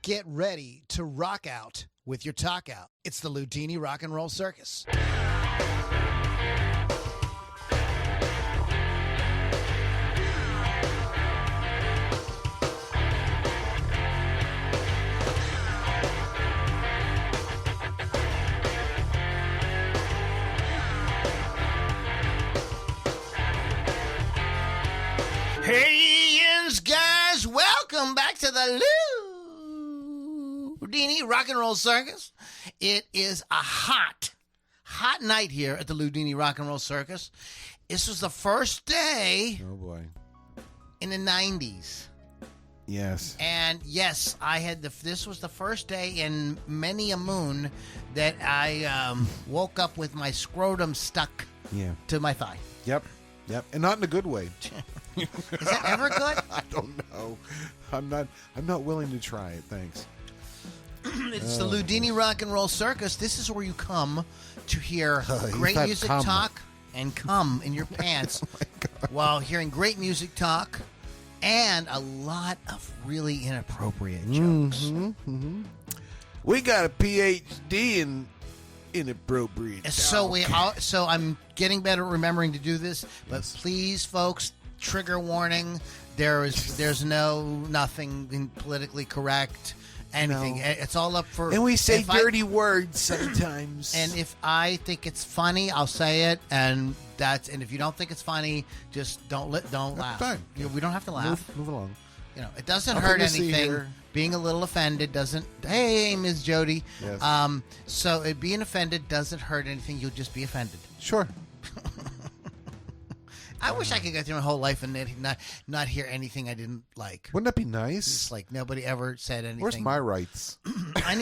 Get ready to rock out with your talk out. It's the Loudini Rock and Roll Circus. Hey, guys, welcome back to the Loudini Rock and Roll Circus. It is a hot night here at the Loudini Rock and Roll Circus. This was the first day Oh, boy. in the 90s. Yes. And yes, this was the first day in many a moon that I woke up with my scrotum stuck to my thigh. Yep. And not in a good way. Is that ever good? I don't know. I'm not willing to try it. Thanks. It's the Loudini Rock and Roll Circus. This is where you come to hear great music talk and cum in your pants while hearing great music talk and a lot of really inappropriate jokes. We got a PhD in inappropriate talk. So I'm getting better at remembering to do this, but please, folks, trigger warning. There's nothing politically correct. Anything. No. It's all up for. And we say dirty words sometimes. And if I think it's funny, I'll say it. And if you don't think it's funny, just don't laugh. Fine. We don't have to laugh. Move along. It doesn't hurt anything. Being a little offended doesn't. Hey, Ms. Jody. Yes. So being offended doesn't hurt anything. You'll just be offended. Sure. I wish I could go through my whole life and not hear anything I didn't like. Wouldn't that be nice? It's like nobody ever said anything. Where's my rights? I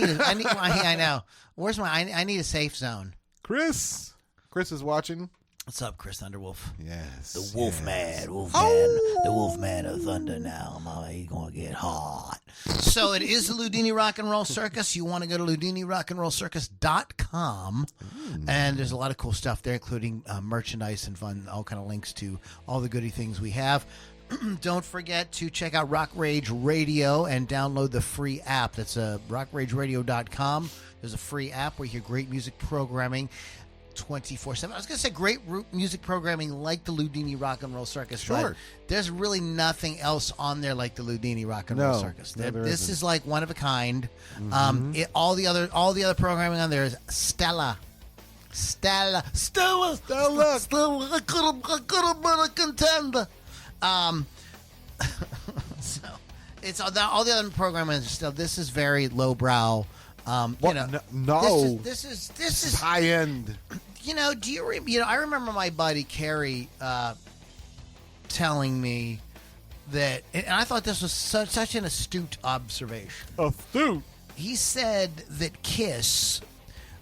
know. Where's I need a safe zone. Chris is watching. What's up, Chris Thunderwolf? Yes. The Wolfman. The Wolfman of Thunder now. He's going to get hot. So it is the Loudini Rock and Roll Circus. You want to go to LoudiniRockandRollCircus.com. And there's a lot of cool stuff there, including merchandise and fun, all kind of links to all the goody things we have. Don't forget to check out Rock Rage Radio and download the free app. That's rockrageradio.com. There's a free app where you hear great music programming 24/7. I was going to say great music programming like the Loudini Rock and Roll Circus. Sure. But there's really nothing else on there like the Loudini Rock and Roll Circus. This is like one of a kind. All the other programming on there is Stella. I could have been a contender. So it's all the other programming is still. This is very lowbrow. No. This is high end. Do you I remember my buddy Kerry telling me that, and I thought this was such an astute observation. Astute. He said that Kiss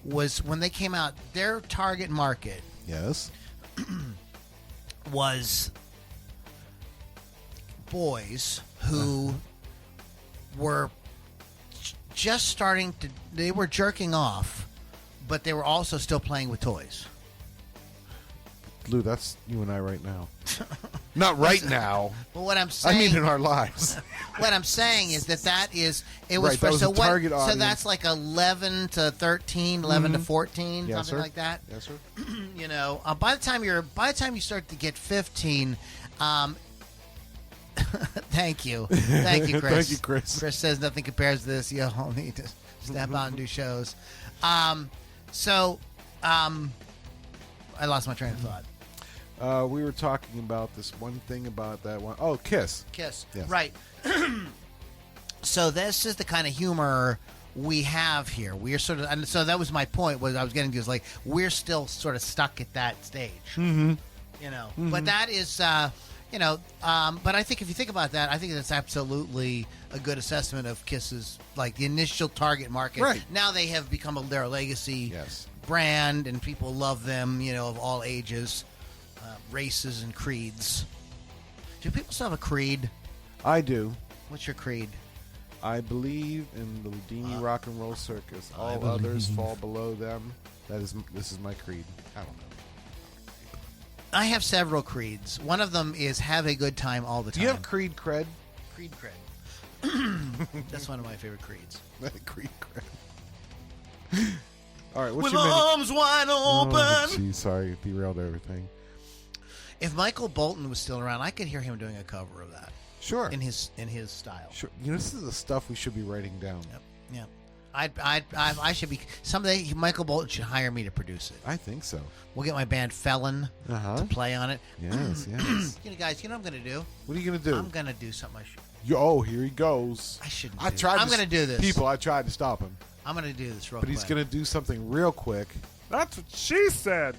was, when they came out, their target market was boys who were just starting to, they were jerking off, but they were also still playing with toys. Lou, that's you and I right now. Not right now. But what I'm saying, I mean in our lives. What I'm saying is it was right, for, so target audience. So that's like 11 to 13, 11 to 14, yes, something sir. like that. Yes, sir. By the time you start to get 15, Thank you, Chris. Thank you, Chris. Chris says nothing compares to this. You all need to step out and do shows. I lost my train of thought. We were talking about this one thing about that one. Oh, Kiss. Kiss. Yes. Right. So this is the kind of humor we have here. We're sort of, and so that was my point. What I was getting to is like we're still sort of stuck at that stage. Mm-hmm. But that is, but I think if you think about that, I think that's absolutely a good assessment of Kiss's, like the initial target market. Right. Now they have become their legacy brand, and people love them. Of all ages. Races and creeds. Do people still have a creed? I do. What's your creed? I believe in the Loudini Rock and Roll Circus. All others fall below them. This is my creed. I don't know. I have several creeds. One of them is have a good time all the time. Do you have creed cred? Creed cred. That's one of my favorite creeds. Creed cred. All right, what's With your arms wide open. Oh, geez, sorry, derailed everything. If Michael Bolton was still around, I could hear him doing a cover of that. Sure. In his style. Sure. You know, this is the stuff we should be writing down. Yep. Yeah. I should be someday. Michael Bolton should hire me to produce it. I think so. We'll get my band Felon to play on it. Yes. Guys, you know what I'm going to do? What are you going to do? I'm going to do something I should. Oh, here he goes. I shouldn't. I'm going to do this. People, I tried to stop him. I'm going to do this real quick. But he's going to do something real quick. That's what she said.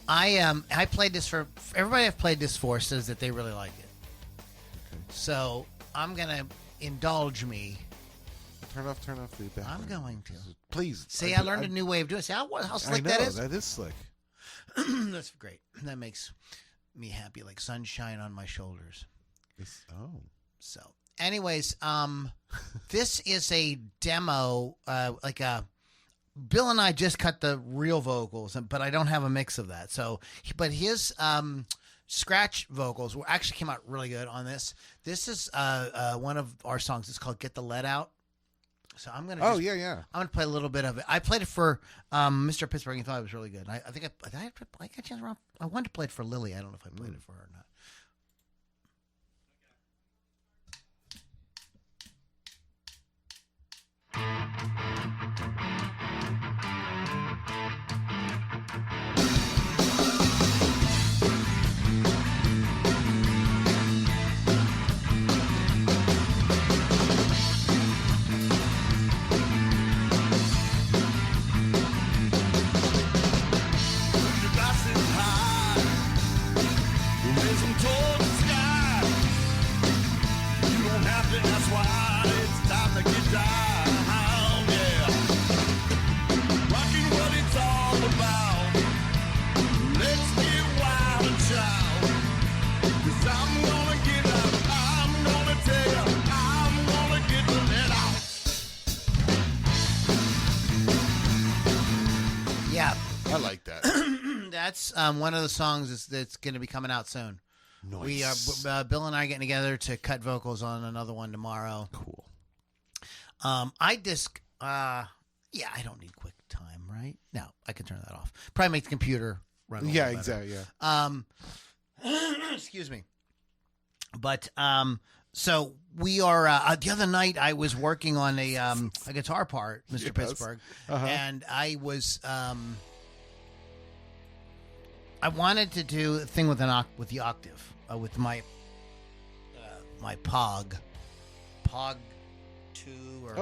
I played this for everybody I've played this for says that they really like it. Okay. So I'm going to indulge me. Turn off the background. I'm going to. Please. See, I learned a new way of doing it. See how slick that is? That is slick. That's great. That makes me happy, like sunshine on my shoulders. So, anyways, this is a demo, Bill and I just cut the real vocals, but I don't have a mix of that. So, but his scratch vocals actually came out really good on this. This is one of our songs. It's called "Get the Lead Out." So I'm gonna. I'm gonna play a little bit of it. I played it for Mr. Pittsburgh and thought it was really good. I think I got a chance around. I wanted to play it for Lily. I don't know if I played it for her or not. That's one of the songs that's going to be coming out soon. Nice. We are Bill and I are getting together to cut vocals on another one tomorrow. Cool. I don't need quick time, right? No, I can turn that off. Probably make the computer run. Yeah, exactly. Yeah. Excuse me. But so we are. The other night I was working on a guitar part, Mr. Pittsburgh, and I was. I wanted to do a thing with the octave, with my my Pog 2 or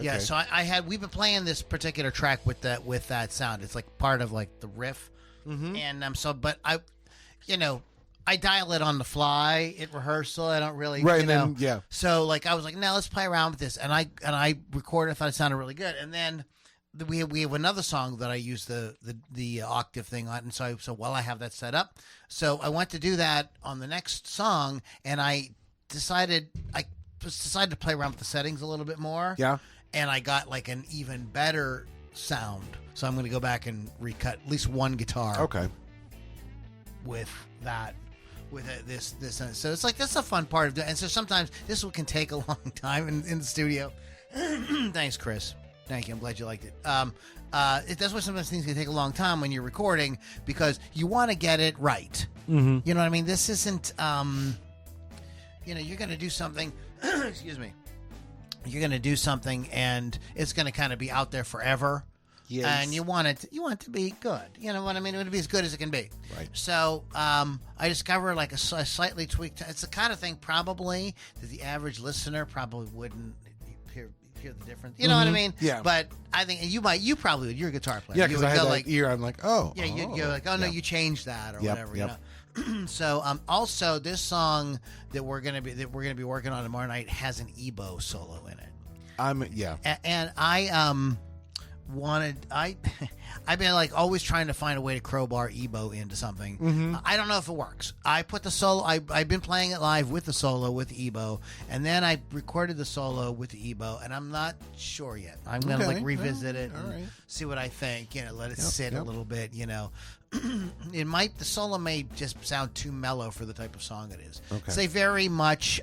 yeah. So we've been playing this particular track with that sound. It's like part of like the riff, and but I dial it on the fly at rehearsal. I don't really So like I was like, no, let's play around with this, and I recorded. I thought it sounded really good, and then. We have another song that I use the octave thing on, and so while I have that set up, so I want to do that on the next song, and I decided to play around with the settings a little bit more. Yeah, and I got like an even better sound, so I'm going to go back and recut at least one guitar. Okay. With that. This, so it's like that's a fun part of it, and so sometimes this can take a long time in the studio. Thanks, Chris. Thank you. I'm glad you liked it. That's why sometimes things can take a long time when you're recording because you want to get it right. Mm-hmm. You know what I mean? This isn't, you're going to do something. Excuse me. You're going to do something and it's going to kind of be out there forever. Yes. And you want it to be good. You know what I mean? It would be as good as it can be. Right. So I discovered like a slightly tweaked. It's the kind of thing probably that the average listener probably wouldn't hear the difference. You know what I mean? Yeah. But I think you probably would. You're a guitar player. Yeah, because I had that ear. I'm like, oh. Yeah, you're like, oh, no, you changed that or whatever. Yep. You know? So also this song that we're gonna be working on tomorrow night has an EBO solo in it. And I've been like always trying to find a way to crowbar EBO into something. I don't know if it works. I put the solo. I've been playing it live with the solo with EBO, and then I recorded the solo with the EBO, and I'm not sure yet. I'm gonna revisit it and see what I think. Let it sit a little bit. the solo may just sound too mellow for the type of song it is. Okay. It's a very much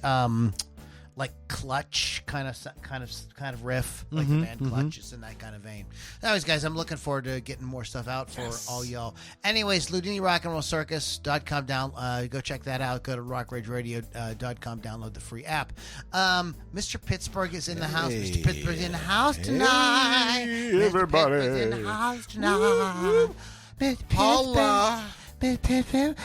like Clutch kind of riff, like the band Clutch. It's in that kind of vein. Anyways, guys, I'm looking forward to getting more stuff out for all y'all. Anyways, Loudini Rock and Roll Circus.com down. Go check that out. Go to rockrageradio.com. Download the free app. Mr. Pittsburgh is in the house. Mr. Pittsburgh's in the house tonight. Hey, everybody. Mr. Pittsburgh's in the house tonight. Mr. Holla. Pittsburgh. Mr. Pittsburgh.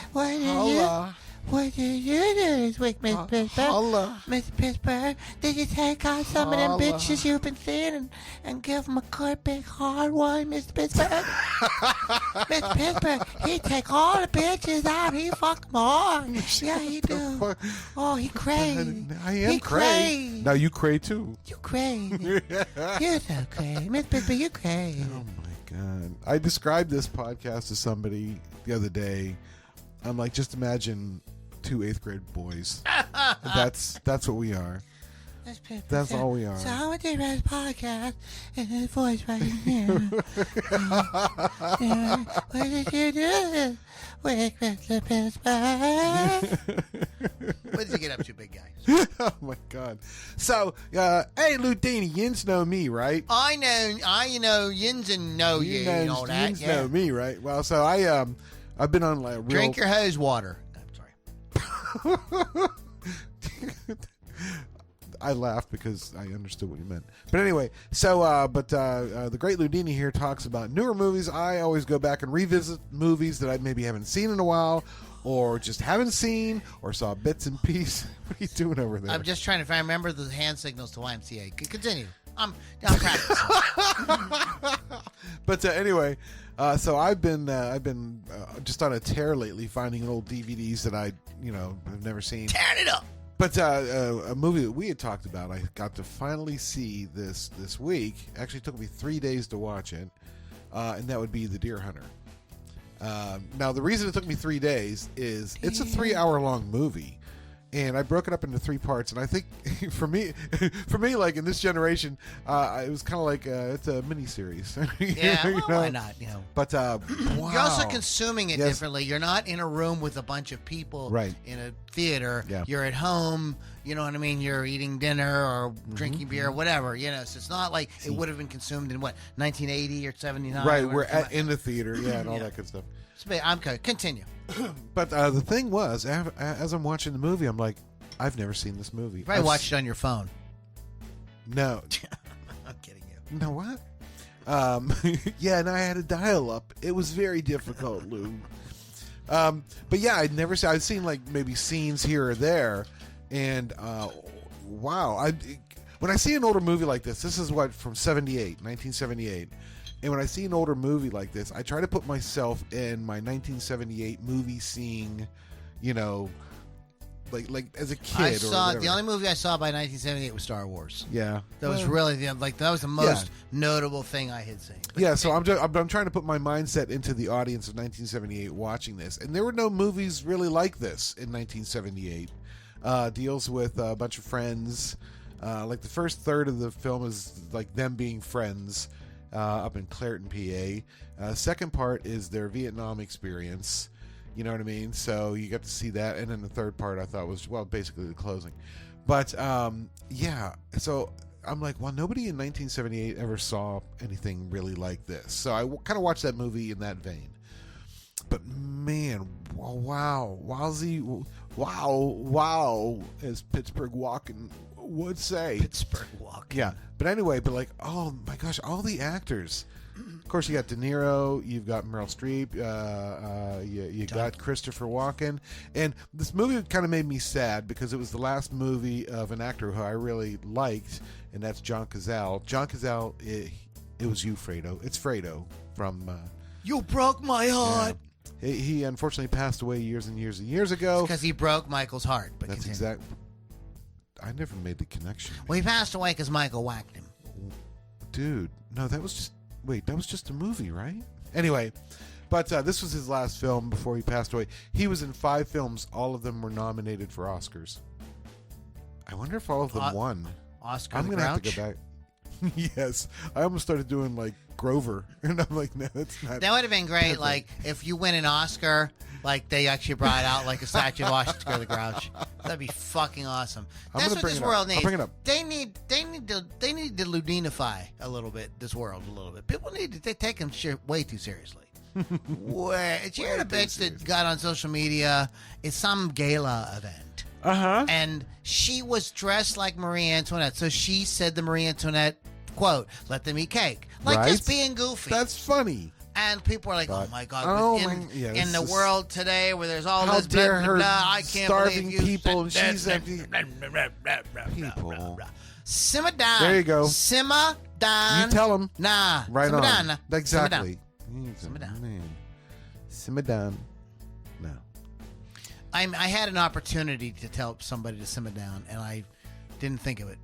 What did you do this week, Mr. Pittsburgh? Holla. Mr. Pittsburgh, did you take out some of them bitches you've been seeing and give them a good big hard one, Mr. Pittsburgh? Mr. Pittsburgh, he take all the bitches out. He fuck them hard. Yeah, he do. Oh, he crazy. I am crazy. Now you cray too. You crazy. You're so crazy. Mr. Pittsburgh, you crazy. Oh my God. I described this podcast to somebody the other day. I'm like, just imagine 2 8th grade boys. That's what we are. That's all we are. So I want to do this podcast in his voice right here. What did you do with Mr. Pittsburgh? What did you get up to, big guy? Oh my God. So, hey, Loudini, yins know me, right? I know, yins and know you and all that. Yins know me, right? Well, so I've been on like real... Drink your hose water. I'm sorry. I laughed because I understood what you meant. But anyway, so the great Loudini here talks about newer movies. I always go back and revisit movies that I maybe haven't seen in a while, or just haven't seen, or saw bits and pieces. What are you doing over there? I'm just trying to remember the hand signals to YMCA. Continue. I'm practicing. But anyway, so I've been just on a tear lately, finding old DVDs that I have never seen. Tearing it up. But a movie that we had talked about, I got to finally see this week. Actually, it took me 3 days to watch it, and that would be The Deer Hunter. Now, the reason it took me 3 days is it's a 3-hour-long movie, and I broke it up into 3 parts. And I think for me, like in this generation, it was kind of like it's a mini series. Yeah, well, why not? But wow. You're also consuming it differently. You're not in a room with a bunch of people, right, in a theater. Yeah. You're at home. You know what I mean? You're eating dinner or drinking beer, or whatever. So it's not like it would have been consumed in 1980 or 79. Right, we're in the theater, and all that good stuff. I'm okay. Continue. But the thing was, as I'm watching the movie, I'm like, I've never seen this movie. You probably watched it on your phone. No. I'm kidding you. No, what? Yeah, and I had a dial-up. It was very difficult, Lou. But yeah, I'd seen like maybe scenes here or there, and wow. When I see an older movie like this is from 1978. And when I see an older movie like this, I try to put myself in my 1978 movie seeing, like as a kid. The only movie I saw by 1978 was Star Wars. Yeah, that was really that was the most notable thing I had seen. But yeah, so I'm trying to put my mindset into the audience of 1978 watching this, and there were no movies really like this in 1978. Deals with a bunch of friends. Like the first third of the film is like them being friends. Up in Clairton, PA. Second part is their Vietnam experience. You know what I mean? So you get to see that. And then the third part I thought was, basically the closing. But, yeah. So I'm like, well, nobody in 1978 ever saw anything really like this. So I kind of watched that movie in that vein. But, man, wow. Wow, as Pittsburgh Walking would say. Pittsburgh Walking. Yeah. But anyway, oh my gosh, all the actors. Of course, you got De Niro, you've got Meryl Streep, you got Christopher Walken. And this movie kind of made me sad because it was the last movie of an actor who I really liked, and that's John Cazale. John Cazale, it was you, Fredo. It's Fredo from... You broke my heart. Yeah. He unfortunately passed away years and years and years ago. Because he broke Michael's heart. But that's exact. I never made the connection. Well, he passed away because Michael whacked him. Dude, no, that was just a movie, right? Anyway, but this was his last film before he passed away. He was in 5 films. All of them were nominated for Oscars. I wonder if all of them won. Oscar I'm the gonna Grouch? have to go back. Yes, I almost started doing like Grover, and I'm like, no, that's not. That would have been great. Like if you win an Oscar, like they actually brought out like a statue of Oscar the Grouch. That'd be fucking awesome. That's what this world needs. I'll bring it up. They need to Loudinify a little bit. This world a little bit. People need to take them shit way too seriously. Did you hear the bitch that got on social media? It's some gala event. And she was dressed like Marie Antoinette. So she said the Marie Antoinette quote, "Let them eat cake." Like just being goofy. That's funny. And people are like, "Oh my god!" In the world today, where there's all this blah, blah, blah, I can't starving believe you people. said She's that. people. Simmer down. There you go. Simmer down. You tell them. Nah. Right simmer on. Down. Exactly. Simmer down. Man. Simmer down. No. I had an opportunity to tell somebody to simmer down, and I didn't think of it.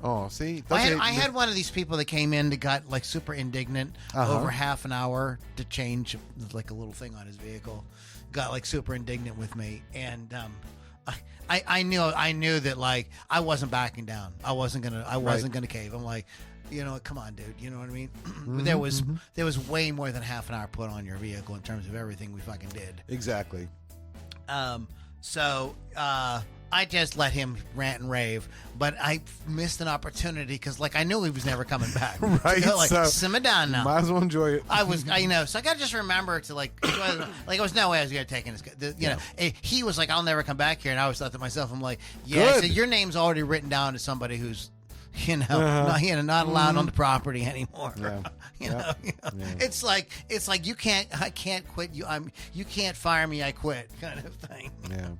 Oh, see? I had one of these people that came in that got like super indignant over half an hour to change like a little thing on his vehicle. Got like super indignant with me, and I knew that like I wasn't backing down. I wasn't gonna cave. I'm like, come on, dude. You know what I mean? There was way more than half an hour put on your vehicle in terms of everything we fucking did. Exactly. So I just let him rant and rave, but I missed an opportunity because, like, I knew he was never coming back. Right. Like, so simmer down now. Might as well enjoy it. So I got to just remember to, like, there was no way I was going to take in he was like, "I'll never come back here," and I always thought to myself, I'm like, yeah, so your name's already written down as somebody who's, not allowed on the property anymore. Yeah. It's like I can't quit you. You can't fire me. I quit, kind of thing. Yeah.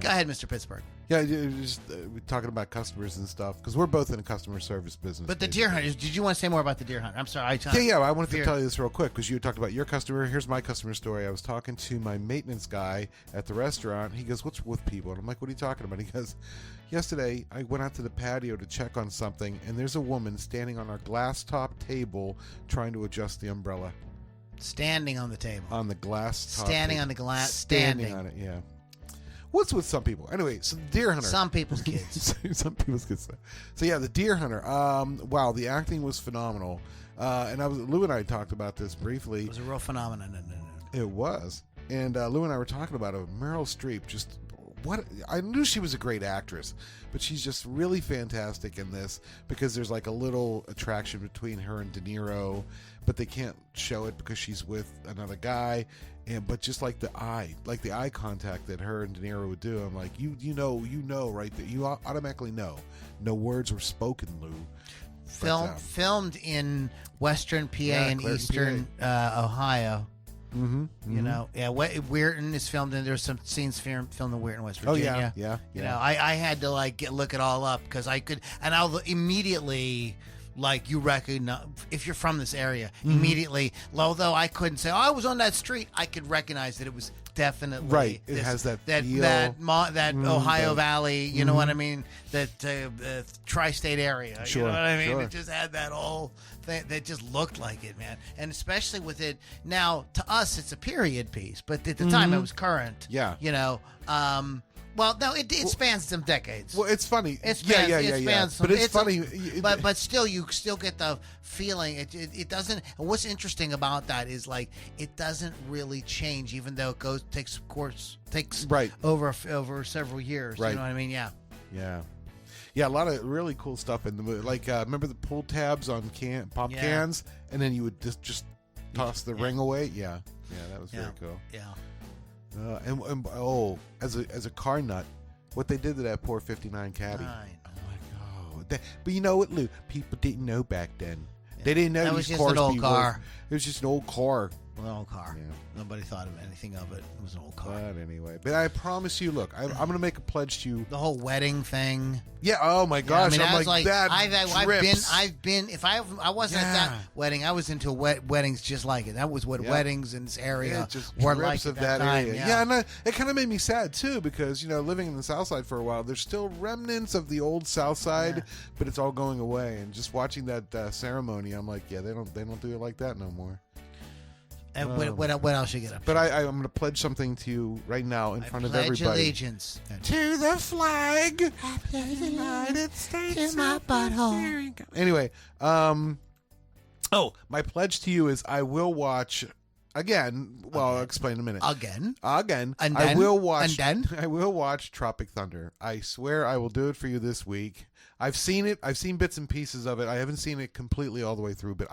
Go ahead, Mr. Pittsburgh. Yeah, just we're talking about customers and stuff because we're both in a customer service business. But the deer hunt, did you want to say more about the deer hunt? I'm sorry. I wanted to tell you this real quick because you talked about your customer. Here's my customer story. I was talking to my maintenance guy at the restaurant. He goes, "What's with people?" And I'm like, "What are you talking about?" He goes, "Yesterday, I went out to the patio to check on something, and there's a woman standing on our glass top table trying to adjust the umbrella." Standing on the table. On the glass top Standing table. on the glass. Standing on it, yeah. What's with some people? Anyway, so the deer hunter. Some people's kids. Some people's kids. So yeah, the deer hunter. Wow, the acting was phenomenal. And Lou and I talked about this briefly. It was a real phenomenon. It was. And Lou and I were talking about it. Meryl Streep, I knew she was a great actress, but she's just really fantastic in this because there's like a little attraction between her and De Niro, but they can't show it because she's with another guy. But just like the eye contact that her and De Niro would do, I'm like, you know, right there, you automatically know. No words were spoken, Lou. Filmed in Western PA and Eastern Ohio. Weirton is filmed in. There's some scenes filmed in Weirton, West Virginia. Yeah. I had to look it all up because I could, and I'll immediately. Like you recognize if you're from this area immediately. Although I couldn't say, I was on that street, I could recognize that it was definitely right. It has that feel. that Ohio Valley. You know what I mean? That tri-state area. Sure, you know what I mean? Sure. It just had that whole thing that just looked like it, man. And especially with it now, to us, it's a period piece, but at the time it was current. Yeah. Well, no, it spans some decades. Well, it's funny. It spans but it's funny. But still, you still get the feeling. It doesn't. What's interesting about that is like it doesn't really change, even though it takes over several years. Right. You know what I mean? Yeah. Yeah, a lot of really cool stuff in the movie. Like remember the pull tabs on pop cans, and then you would just toss the ring away. Yeah, that was very cool. Yeah. As a car nut, what they did to that poor 59 Caddy. I know. Oh my God. But you know what, Lou? People didn't know back then. Yeah. They didn't know that these was cars. Just an old car. It was just an old car. An old car. Yeah. Nobody thought of anything of it. It was an old car. But anyway, I promise you. Look, I'm going to make a pledge to you. The whole wedding thing. Yeah. Oh my gosh. Yeah, I mean, I'm like that. I've been. If I wasn't at that wedding, I was into weddings just like it. That was what weddings in this area were like at that time. Area. Yeah, and it kind of made me sad too because living in the South Side for a while, there's still remnants of the old South Side, but it's all going away. And just watching that ceremony, I'm like, they don't do it like that no more. And what else you get up to? But I'm going to pledge something to you right now in front of everybody. Pledge allegiance to the flag of the United States. In my butthole. Anyway, my pledge to you is I will watch again. Well, I'll explain in a minute. Again. And then, I will watch Tropic Thunder. I swear I will do it for you this week. I've seen it. I've seen bits and pieces of it. I haven't seen it completely all the way through. But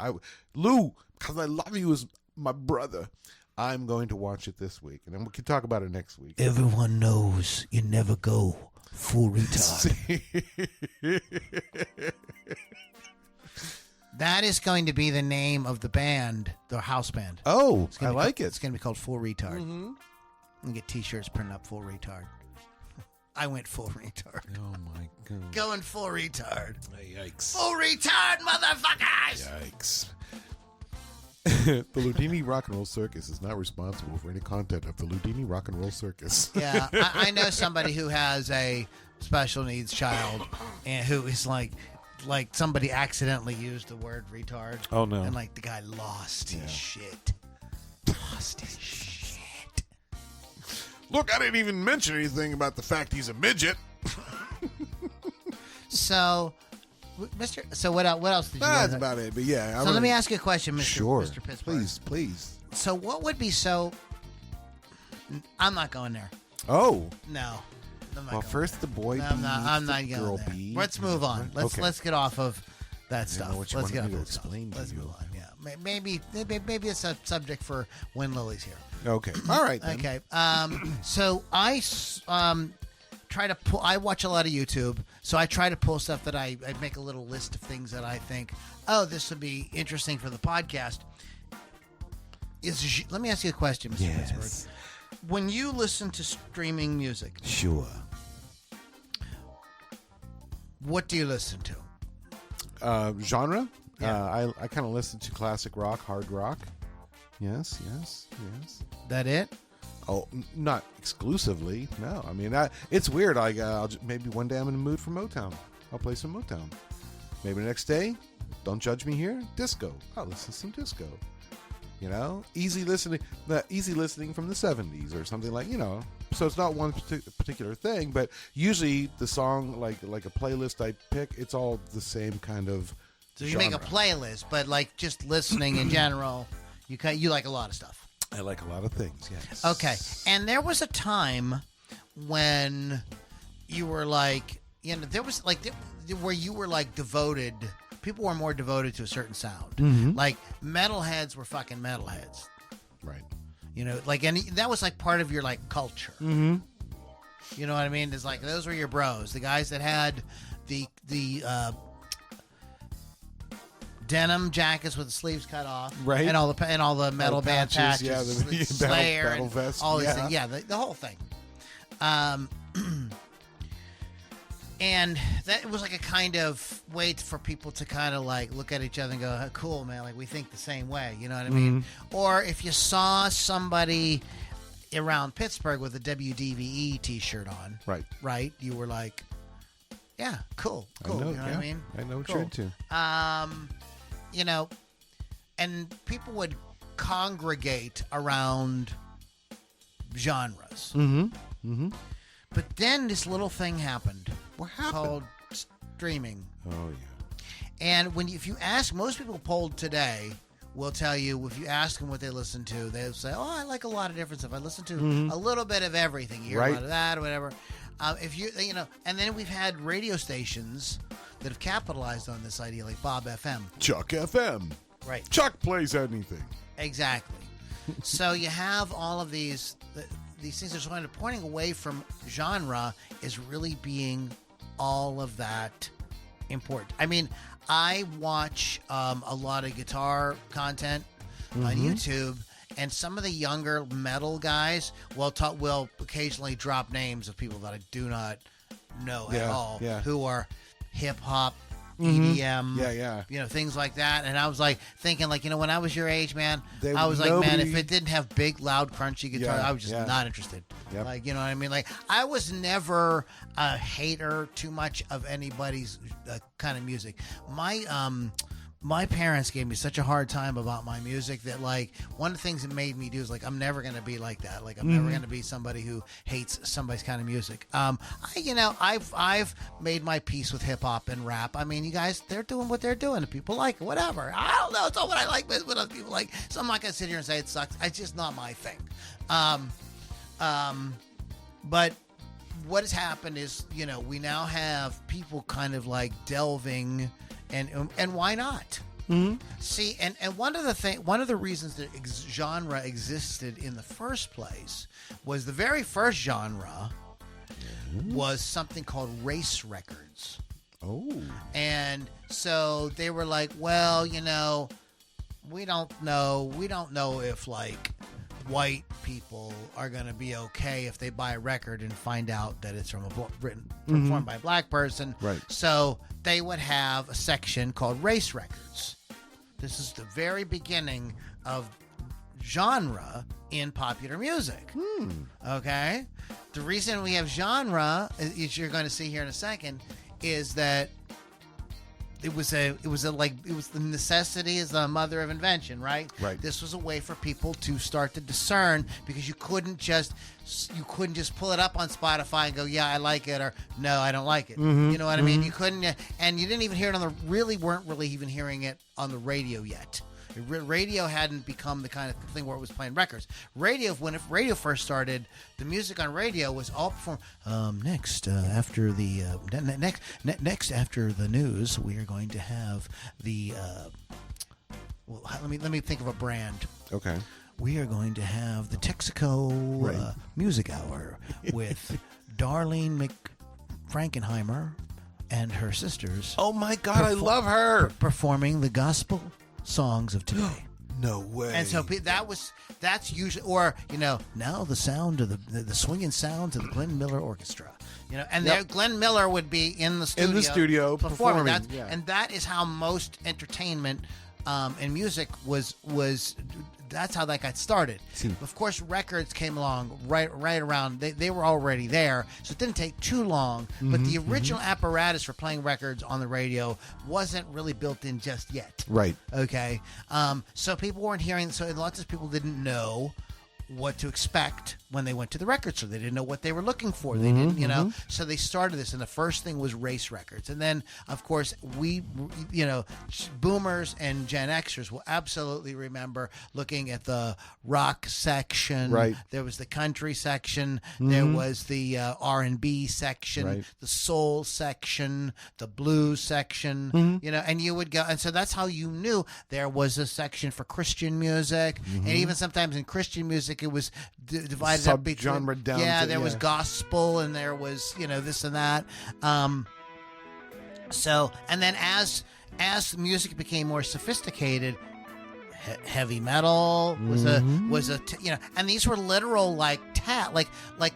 Lou, because I love you as my brother, I'm going to watch it this week, and then we can talk about it next week. Everyone knows you never go full retard. That is going to be the name of the band, the house band. Oh, I like it. It's going to be called Full Retard. Mm-hmm. And get T-shirts printed up Full Retard. I went full retard. Oh my god. Going full retard. Yikes. Full retard, motherfuckers! Yikes. The Loudini Rock and Roll Circus is not responsible for any content of the Loudini Rock and Roll Circus. Yeah, I know somebody who has a special needs child and who is like somebody accidentally used the word retard. Oh no. And like the guy lost his shit. Lost his shit. Look, I didn't even mention anything about the fact he's a midget. So, what else did you That's about it, but yeah. So let me ask you a question, Mr. Sure. Mr. Pittsburgh. Please. So what would be so... I'm not going there. Oh. No. Well, first the boy bee. I'm not the going girl there. bee. Let's move on. Let's get off of that stuff. Let's get off to of explain stuff. to Let's you. move on. Yeah. Maybe it's a subject for when Lily's here. Okay. All right. Then. Okay. So I try to pull. I watch a lot of YouTube, so I try to pull stuff that I make a little list of things that I think, oh, this would be interesting for the podcast. Let me ask you a question, Mr. Pittsburgh. When you listen to streaming music, sure. What do you listen to? Genre? Yeah. I kind of listen to classic rock, hard rock. Yes. That it? Oh, not exclusively. No, I mean it's weird. Maybe one day I'm in the mood for Motown. I'll play some Motown. Maybe the next day, don't judge me here. Disco. I'll listen to some disco. You know, easy listening from the 70s or something like, you know. So it's not one particular thing, but usually the song, like a playlist I pick, it's all the same kind of. So you genre. make a playlist, but like just listening in general, you like a lot of stuff. I like a lot of things. Yes. Okay, and there was a time when you were like, you know, there was like where you were like devoted. People were more devoted to a certain sound. Mm-hmm. Like metalheads were fucking metalheads. Right. You know, like, and that was like part of your like culture. Mm-hmm. You know what I mean? It's like those were your bros, the guys that had the denim jackets with the sleeves cut off, right? And all the metal band patches, yeah, the Slayer, battle vest, all these things, yeah, the whole thing. And that was like a kind of way for people to kind of like look at each other and go, oh, cool, man, like we think the same way, you know what I mean? Or if you saw somebody around Pittsburgh with a WDVE t-shirt on, right, you were like, yeah, cool, you know what I mean? I know what cool. you're into. You know, and people would congregate around genres. Mm-hmm. But then this little thing happened. What happened? Called streaming. Oh, yeah. And if you ask, most people polled today will tell you, if you ask them what they listen to, they'll say, oh, I like a lot of different stuff. I listen to a little bit of everything. You hear a lot of that or whatever. If you know, and then we've had radio stations that have capitalized on this idea, like Bob FM. Chuck FM. Right. Chuck plays anything. Exactly. So you have all of these things that are pointing away from genre is really being all of that important. I mean, I watch a lot of guitar content on YouTube, and some of the younger metal guys will occasionally drop names of people that I do not know at all, who are hip hop, EDM, you know, things like that. And I was like thinking, like, you know, when I was your age, man, I was like, man, if it didn't have big, loud, crunchy guitar, I was just not interested. Yep. Like, you know what I mean? Like, I was never a hater too much of anybody's kind of music. My my parents gave me such a hard time about my music that, like, one of the things it made me do is, like, I'm never going to be like that. Like, I'm never going to be somebody who hates somebody's kind of music. I've made my peace with hip hop and rap. I mean, you guys, they're doing what they're doing. People like it, whatever. I don't know. It's not what I like, but what other people like. So I'm not going to sit here and say it sucks. It's just not my thing. But what has happened is, we now have people kind of like delving. And why not? Mm-hmm. See, and one of the reasons that genre existed in the first place was the very first genre was something called race records. Oh. And so they were like, well, we don't know if, like, white people are going to be okay if they buy a record and find out that it's performed by a black person. Right. So they would have a section called race records. This is the very beginning of genre in popular music. Okay? The reason we have genre, as you're going to see here in a second, is that it was the necessity is the mother of invention, right? Right. This was a way for people to start to discern, because you couldn't just pull it up on Spotify and go, yeah, I like it, or no, I don't like it. You know what I mean? You couldn't, and you didn't even hear it weren't really even hearing it on the radio yet. Radio hadn't become the kind of thing where it was playing records. When radio first started, the music on radio was all performed. Next after the news, we are going to have the. Let me think of a brand. Okay. We are going to have the Texaco Music Hour with Darlene McFrankenheimer and her sisters. Oh my God, I love her performing the gospel songs of today. No way. And so that's usually, or now the sound of the swinging sounds of the Glenn Miller Orchestra. And Glenn Miller would be in the studio performing. And that is how most entertainment and music was. That's how that got started. Of course, records came along right around. They were already there, so it didn't take too long. But the original apparatus for playing records on the radio wasn't really built in just yet. Right. Okay. So people weren't hearing. So lots of people didn't know what to expect when they went to the record store. They didn't know what they were looking for. They didn't, so they started this, and the first thing was race records. And then, of course, we, boomers and Gen Xers will absolutely remember looking at the rock section. Right. There was the country section. There was the R&B section, the soul section, the blues section, and you would go. And so that's how you knew there was a section for Christian music. And even sometimes in Christian music, it was divided up between genre down. Yeah, there was gospel, and there was this and that. So, and then as music became more sophisticated, heavy metal was and these were literal like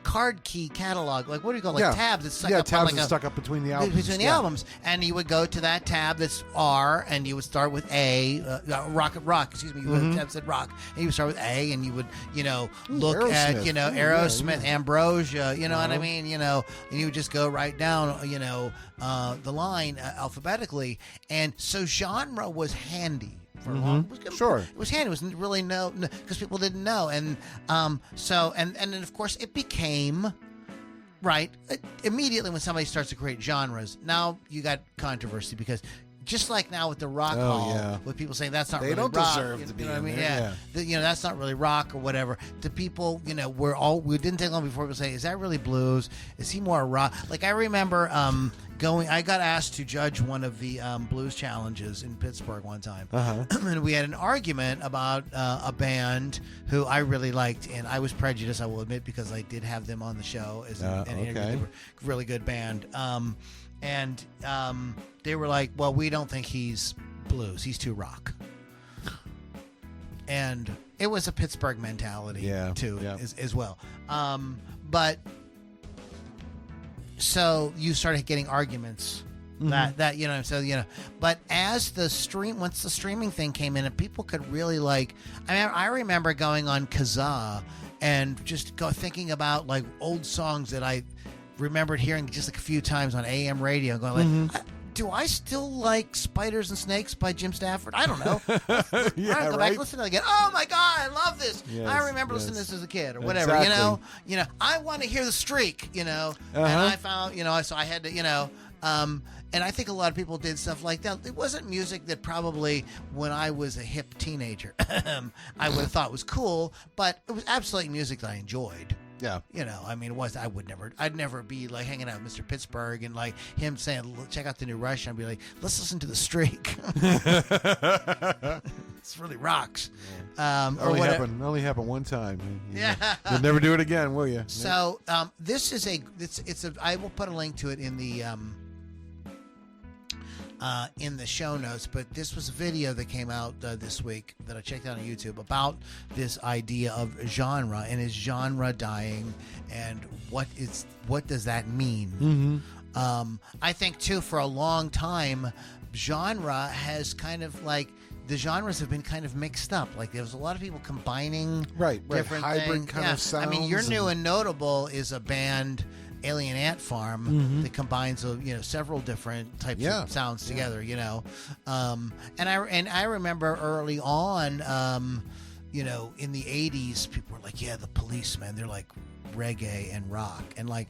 card key catalog, like what do you call tabs that stuck up tabs on, that stuck up between the albums. Between the albums, and you would go to that tab that's R, and you would start with A, rock. Excuse me, you would tab said rock, and you would start with A, and you would look at Aerosmith, Ambrosia, what I mean, and you would just go right down the line alphabetically, and so genre was handy. For a long, it was handy. It was really because people didn't know, and then of course it became immediately when somebody starts to create genres. Now you got controversy because just like now with the rock hall, with people saying that's not really rock. They don't deserve to be in there. Yeah. That's not really rock or whatever. The people, we didn't take long before people say, is that really blues? Is he more rock? Like I remember I got asked to judge one of the blues challenges in Pittsburgh one time. And we had an argument about a band who I really liked, and I was prejudiced, I will admit, because I did have them on the show as an interview. They were a really good band. And they were like, well, we don't think he's blues. He's too rock. And it was a Pittsburgh mentality, too, as well. But so you started getting arguments that but as once the streaming thing came in and people could really I remember going on Kazaa and just thinking about old songs that I remembered hearing just a few times on AM radio, going do I still like Spiders and Snakes by Jim Stafford? I don't know. Yeah, go back right? and listen to it again. Oh my God, I love this. Yes, I remember listening to this as a kid or whatever. Exactly. You know, I want to hear The Streak. And I found, so I had to, and I think a lot of people did stuff like that. It wasn't music that probably when I was a hip teenager I would have thought was cool, but it was absolutely music that I enjoyed. Yeah. I mean, I'd never be like hanging out with Mr. Pittsburgh and like him saying, check out the new Rush. I'd be like, let's listen to The Streak. It's really rocks. Only happened one time. You'll never do it again, will you? So this is I will put a link to it in the show notes, but this was a video that came out this week that I checked out on YouTube about this idea of genre and is genre dying and what does that mean? Mm-hmm. I think too for a long time genre has kind of like the genres have been kind of mixed up. Like there was a lot of people combining different hybrid things. kind of sounds. I mean, your new and notable is a band, Alien Ant Farm, that combines several different types of sounds together. And I remember early on, in the '80s, people were like, "Yeah, the Policemen, they're like reggae and rock," and like.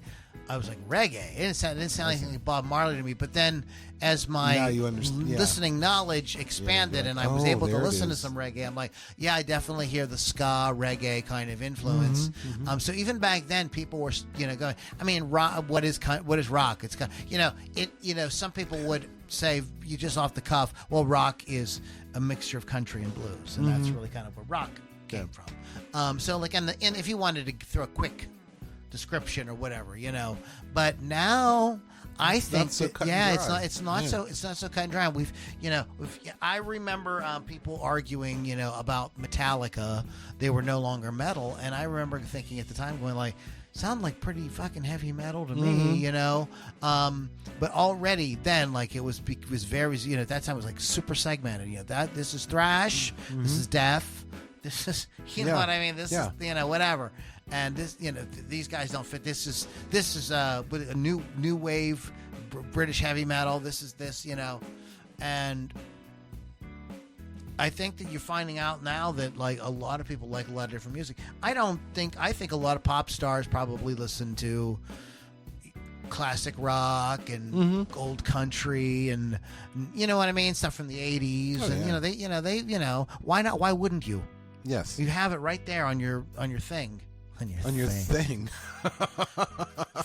I was like, reggae. It didn't sound anything like Bob Marley to me. But then as my listening knowledge expanded and I was able to listen to some reggae, I'm like, yeah, I definitely hear the ska reggae kind of influence. So even back then, people were, going, I mean, rock, what is rock? It's kind of, some people would say, you just off the cuff, well, rock is a mixture of country and blues. And that's really kind of where rock came from. So like, and if you wanted to throw a quick description or whatever, but now I think it's not so cut and dry. I remember people arguing, about Metallica. They were no longer metal, and I remember thinking at the time, going like, sound like pretty fucking heavy metal to me, but already then, like it was very, at that time it was like super segmented. This is thrash, this is death, this is, know what I mean, this is, whatever. And this, these guys don't fit. This is a new wave, British heavy metal. This is and I think that you're finding out now that like a lot of people like a lot of different music. I think a lot of pop stars probably listen to classic rock and old country and you know what I mean, stuff from the '80s. And why not? Why wouldn't you? Yes, you have it right there on your thing. On your thing.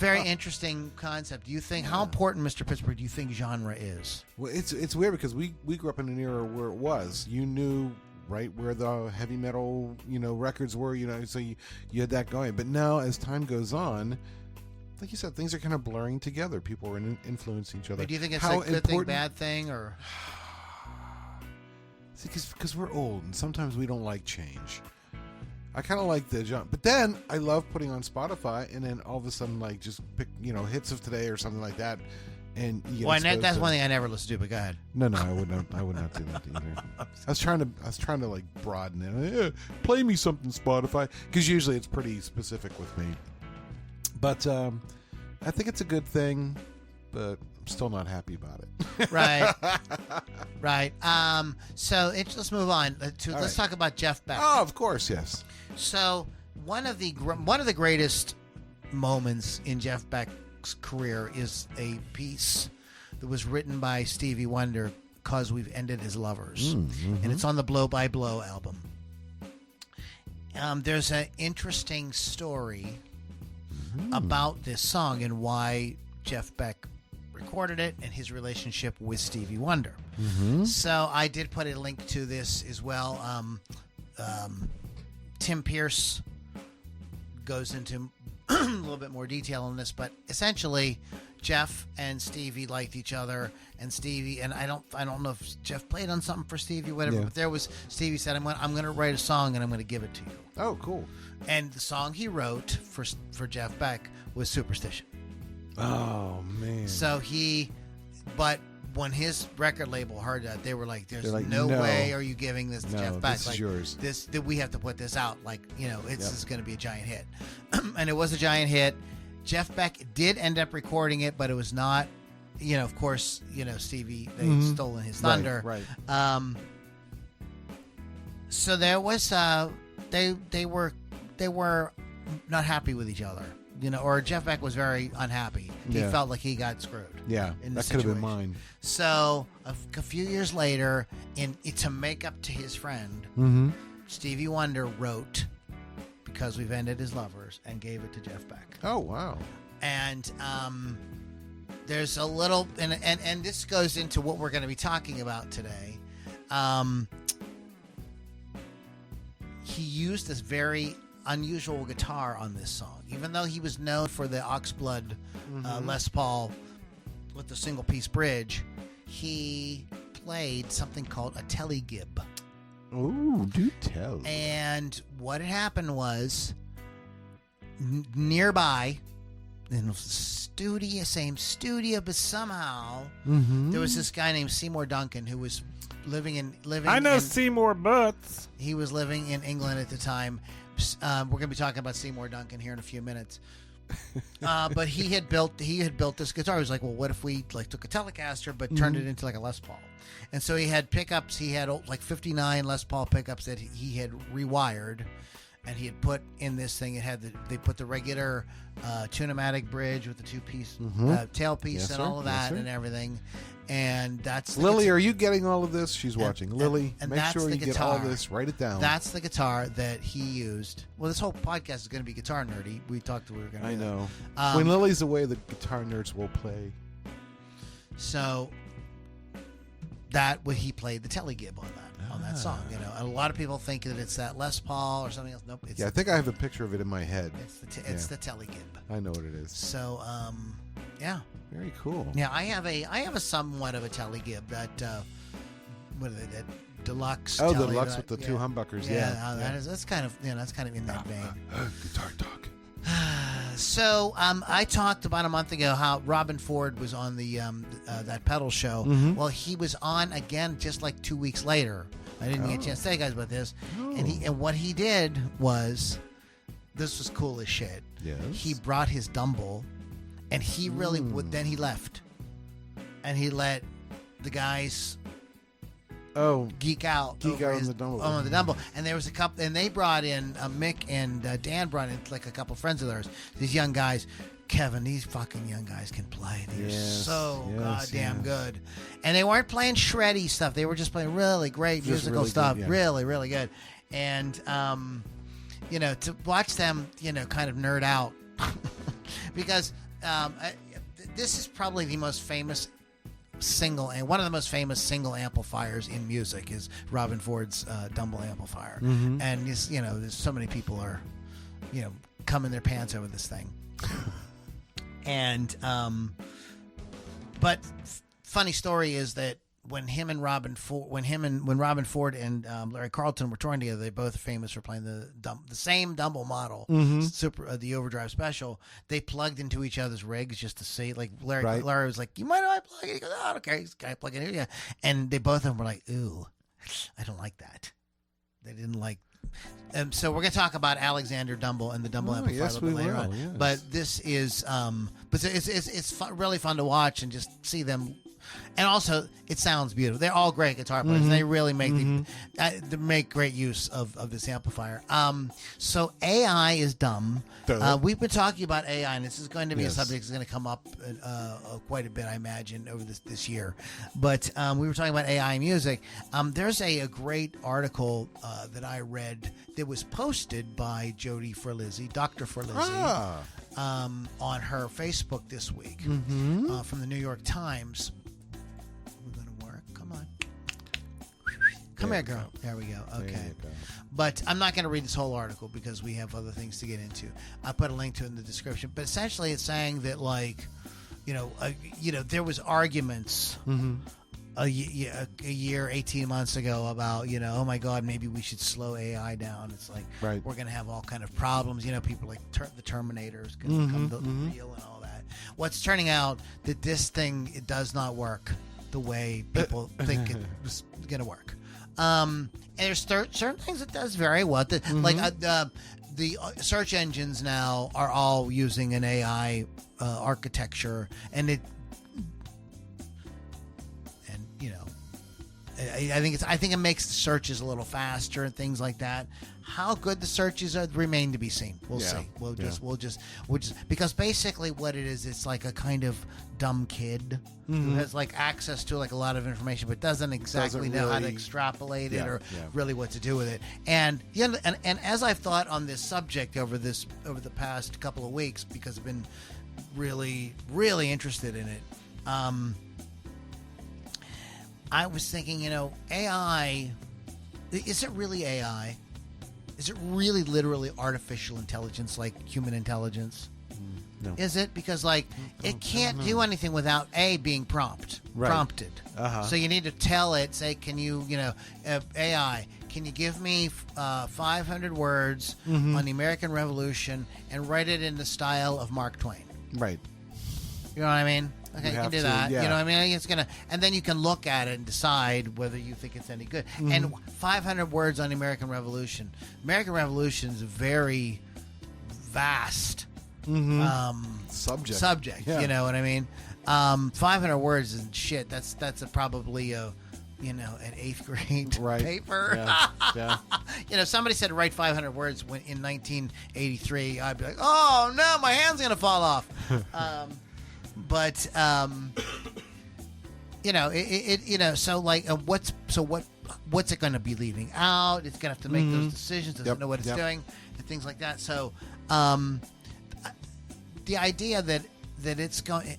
Very interesting concept. Do you think how important, Mr. Pittsburgh, do you think genre is? Well, it's weird because we grew up in an era where it was. You knew right where the heavy metal records were. So you had that going. But now as time goes on, like you said, things are kind of blurring together. People are influencing each other. But do you think it's a good thing, bad thing, or? See, because we're old and sometimes we don't like change. I kind of like the jump, but then I love putting on Spotify and then all of a sudden like just pick hits of today or something like that, and you get that's one thing I never listen to. But go ahead. No, I would not do that either. I was trying to like broaden it. Yeah, play me something Spotify, because usually it's pretty specific with me. But I think it's a good thing, but I'm still not happy about it. Right. So let's move on. Let's talk about Jeff Beck. Oh, of course, yes. So one of the greatest moments in Jeff Beck's career is a piece that was written by Stevie Wonder, "'Cause We've Ended as Lovers," and it's on the Blow by Blow album. There's an interesting story about this song and why Jeff Beck recorded it and his relationship with Stevie Wonder. So I did put a link to this as well. Tim Pierce goes into a little bit more detail on this, but essentially Jeff and Stevie liked each other, and Stevie, and I don't know if Jeff played on something for Stevie, whatever, but there was, Stevie said, I'm going to write a song and I'm going to give it to you. Oh, cool. And the song he wrote for Jeff Beck was Superstition. Oh, man. But when his record label heard that, they were like, "There's no way are you giving this to Jeff Beck? This is yours. We have to put this out. Like, this is going to be a giant hit." And it was a giant hit. Jeff Beck did end up recording it, but it was not of course, Stevie, they'd stolen his thunder. Right. So there was they were not happy with each other, or Jeff Beck was very unhappy. He felt like he got screwed. Yeah, that could have been mine. So a few years later, to make up to his friend, Stevie Wonder wrote "Because We've Ended as Lovers" and gave it to Jeff Beck. Oh wow! And there's a little, and this goes into what we're going to be talking about today. He used this very unusual guitar on this song, even though he was known for the Oxblood Les Paul with the single piece bridge. He played something called a tele-gib. Ooh, do tell. And what had happened was nearby in the same studio, but somehow there was this guy named Seymour Duncan who was living. I know Seymour Butts. He was living in England at the time. We're going to be talking about Seymour Duncan here in a few minutes. But he had built this guitar. He was like, well, what if we took a Telecaster but turned it into like a Les Paul? And so he had pickups. He had 59 Les Paul pickups that he had rewired, and he had put in this thing. It had they put the regular Tune-o-matic bridge with the two-piece tailpiece and all of that and everything. And that's Lily. Are you getting all of this? She's watching. Lily, and make sure you get all this. Write it down. That's the guitar that he used. Well, this whole podcast is going to be guitar nerdy. We talked. We were going to. I know. When Lily's away, the guitar nerds will play. So he played the tele-gib on that song. And a lot of people think that it's that Les Paul or something else. Nope. I think I have a picture of it in my head. It's the tele-gib. I know what it is. So, yeah. Very cool. Yeah, I have a somewhat of a tele-gib that what are they? That deluxe. Oh, the deluxe with the two humbuckers. Yeah, that's kind of in that vein. Guitar talk. So I talked about a month ago how Robben Ford was on the that pedal show. Well, he was on again just like 2 weeks later. I didn't get a chance to tell you guys about this. And what he did was, this was cool as shit. Yes. He brought his Dumble, and he really would. Then he left, and he let the guys geek out on the Dumble. On the Dumble. And there was a couple, and they brought in Mick and Dan brought in like a couple friends of theirs. These young guys, Kevin, these fucking young guys can play. They're so goddamn good. And they weren't playing shreddy stuff. They were just playing really great musical really stuff. Good, yeah. Really, really good. And to watch them, kind of nerd out because this is probably the most famous one of the most famous single amplifiers in music is Robben Ford's Dumble amplifier. And there's so many people are coming their pants over this thing. And but funny story is that when Robben Ford and Larry Carlton were touring together, they both famous for playing the same Dumble model, the Overdrive Special. They plugged into each other's rigs just to see. Like Larry was like, "You mind if I plug it?" He goes, "Oh, okay, can I plug it here?" Yeah. And they both of them were like, "Ooh, I don't like that." They didn't like. So we're going to talk about Alexander Dumble and the Dumble amplifier a little bit later on. Yes. But this is, but it's really fun to watch and just see them. And also, it sounds beautiful. They're all great guitar players. They really make they make great use of this amplifier. So AI is dumb. We've been talking about AI, and this is going to be a subject that's going to come up quite a bit, I imagine, over this year. But we were talking about AI music. There's a great article that I read that was posted by Jody Ferlizzi, Dr. Ferlizzi, on her Facebook this week from the New York Times. Come here, girl. There we go. Okay. But I'm not going to read this whole article because we have other things to get into. I put a link to it in the description. But essentially, it's saying that, there was arguments a year, 18 months ago about, oh my God, maybe we should slow AI down. It's like we're going to have all kind of problems. People like the Terminators going to come to real and all that. What's turning out that this thing, it does not work the way people think it's going to work. And there's certain things it does very well. The search engines now are all using an AI architecture, and you know, I think it makes the searches a little faster and things like that. How good the searches are remain to be seen. We'll see. We'll just because basically what it is, it's like a kind of dumb kid who has like access to like a lot of information, but doesn't exactly know how to extrapolate it or really what to do with it. And and as I've thought on this subject over the past couple of weeks, because I've been really interested in it. I was thinking, AI, is it really AI? Is it really literally artificial intelligence like human intelligence? No. Is it? Because, like, it can't do anything without, being prompted. Uh-huh. So you need to tell it, say, can you, AI, can you give me 500 words on the American Revolution and write it in the style of Mark Twain? Right. You know what I mean? Okay, you can do that. Yeah. You know what I mean? It's gonna, and then you can look at it and decide whether you think it's any good. And 500 words on the American Revolution. American Revolution is a very vast subject. Yeah. You know what I mean? 500 words is shit. That's probably an 8th grade paper. Yeah. Somebody said write 500 words in 1983. I'd be like, oh no, my hand's gonna fall off. But so like, what's it going to be leaving out? It's going to have to make those decisions. Doesn't know what it's doing, and things like that. So, the idea that it's going,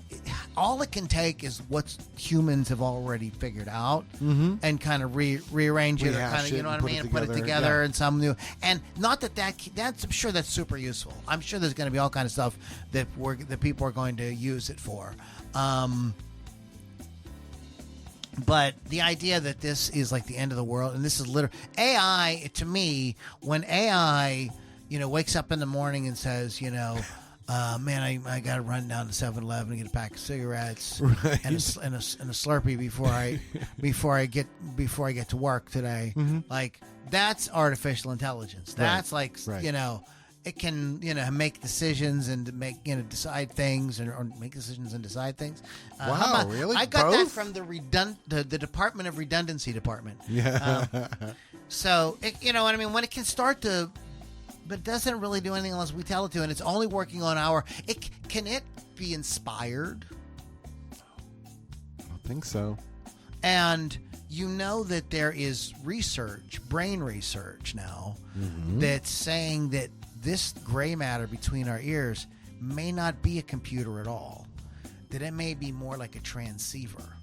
all it can take is what humans have already figured out, and kind of rearrange it, or kind of, you know what I mean, and put it together in some new. And not that's I'm sure that's super useful. I'm sure there's going to be all kind of stuff that people are going to use it for. But the idea that this is like the end of the world, and this is literally AI, to me, when AI, wakes up in the morning and says, man, I got to run down to 7-Eleven and get a pack of cigarettes and a Slurpee before I get to work today. Like, that's artificial intelligence. That's it can make decisions and decide things or make decisions and decide things. Wow, really? I got Both? that from the Department of Redundancy department. Yeah. So you know what I mean, when it can start to. But it doesn't really do anything unless we tell it to, and it's only working on can it be inspired? I don't think so. And that there is brain research now, that's saying that this gray matter between our ears may not be a computer at all. That it may be more like a transceiver.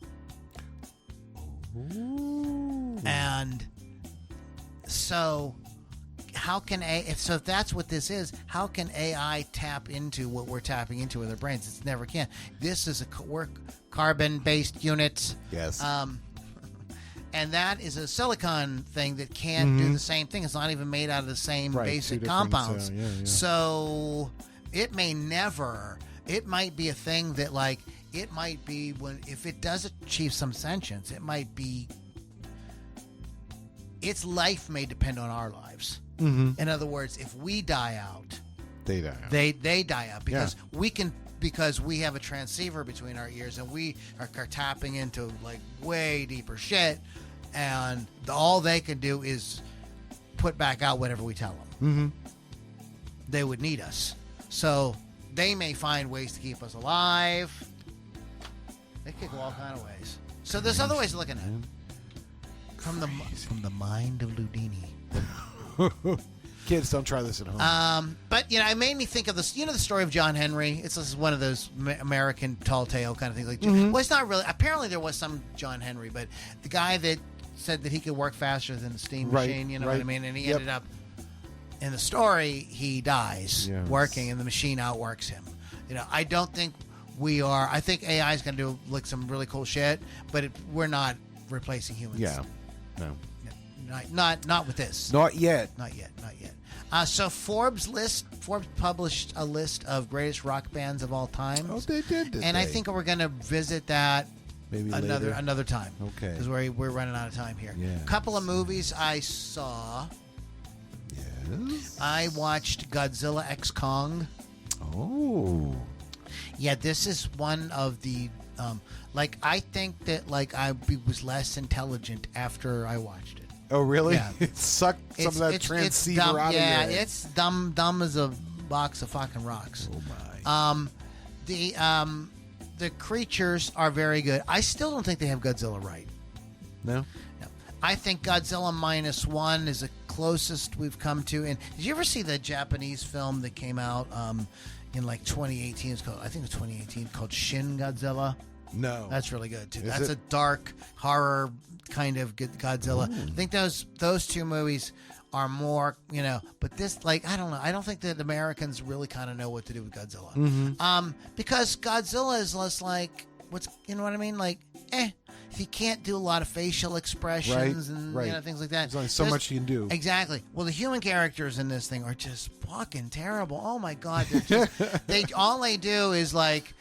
Ooh. And so... if that's what this is, how can AI tap into what we're tapping into with our brains? It never can. This is a carbon-based unit. Yes. And that is a silicon thing that can't do the same thing. It's not even made out of the same basic compounds. So it may never. It might be a thing that, like, it might be if it does achieve some sentience, it might be. Its life may depend on our lives. In other words, if we die out, they die out. They die out because we have a transceiver between our ears and we are tapping into like way deeper shit, and all they can do is put back out whatever we tell them. They would need us, so they may find ways to keep us alive. They could go all kind of ways. So there's other ways of looking at it. From the mind of Loudini. Kids, don't try this at home. But it made me think of this. The story of John Henry. It's just one of those American tall tale kind of things. Like, well, it's not really. Apparently, there was some John Henry, but the guy that said that he could work faster than a steam machine. You know what I mean? And he ended up in the story. He dies working, and the machine outworks him. I don't think we are. I think AI is going to do like some really cool shit, but we're not replacing humans. Yeah. No. Not with this. Not yet. Not yet. So Forbes published a list of greatest rock bands of all time. Oh, they did. I think we're going to visit that maybe another time. Okay. Because we're running out of time here. Yeah. A couple of movies I saw. Yes. I watched Godzilla X Kong. Oh. Yeah, this is one of the Like I think that like I was less intelligent after I watched it. Oh, really? Yeah. It sucked some of that transceiver dumb, out of yeah, your head. it's dumb as a box of fucking rocks. Oh, my. The creatures are very good. I still don't think they have Godzilla right. No? No. I think Godzilla -1 is the closest we've come to. And did you ever see the Japanese film that came out in like 2018? It's called, I think it was 2018, called Shin Godzilla. No. That's really good too. Is That's it? a dark horror kind of Godzilla. I think those two movies are more, but this, like, I don't know. I don't think that Americans really kind of know what to do with Godzilla. Because Godzilla is less like, you know what I mean? Like, he can't do a lot of facial expressions and things like that. There's only so much you can do. Exactly. Well, the human characters in this thing are just fucking terrible. Oh my God. They're just, all they do is like,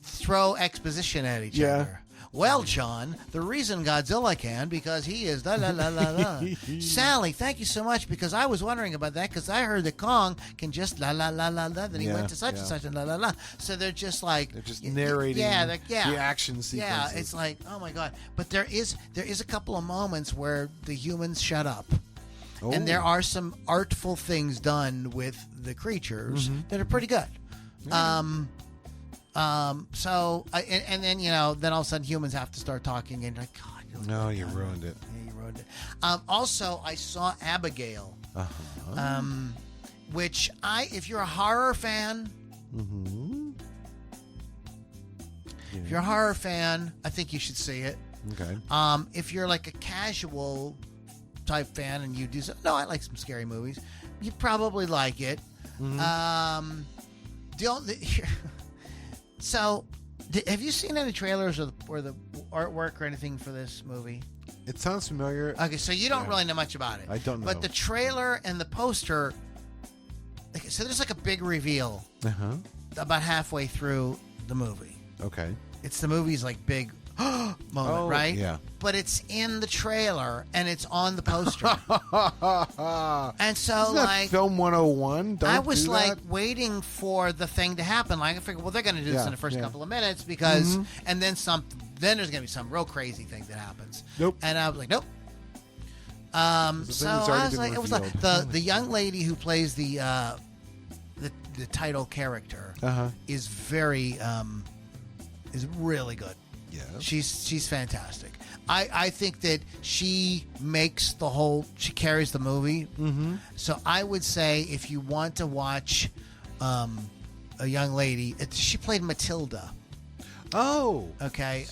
throw exposition at each other. Well, John, the reason Godzilla can, because he is la la la la la. Sally, thank you so much, because I was wondering about that, because I heard that Kong can just la la la la la, then he went to such and such and la la la. So they're just like... They're just narrating the action sequences. Yeah, it's like, oh my God. But there is a couple of moments where the humans shut up. Oh. And there are some artful things done with the creatures that are pretty good. So, and then, then all of a sudden humans have to start talking and like, God. No, you ruined it. Yeah, you ruined it. Also, I saw Abigail, which if you're a horror fan, if you're a horror fan, I think you should see it. Okay. If you're like a casual type fan and you do no, I like some scary movies, you probably like it. So, have you seen any trailers or the artwork or anything for this movie? It sounds familiar. Okay, so you don't really know much about it. I don't know. But the trailer and the poster, so there's like a big reveal about halfway through the movie. Okay. It's the movie's like big moment, right? Yeah. But it's in the trailer and it's on the poster. And so, Isn't that like, Film 101? I was do like that? waiting for the thing to happen. Like, I figured, well, they're going to do this in the first couple of minutes because, and then then there's going to be some real crazy thing that happens. Nope. And I was like, nope. So I was like, it was like the young lady who plays the title character is is really good. Yeah. She's fantastic. I think that she carries the movie. So I would say if you want to watch a young lady, she played Matilda. Oh. Okay.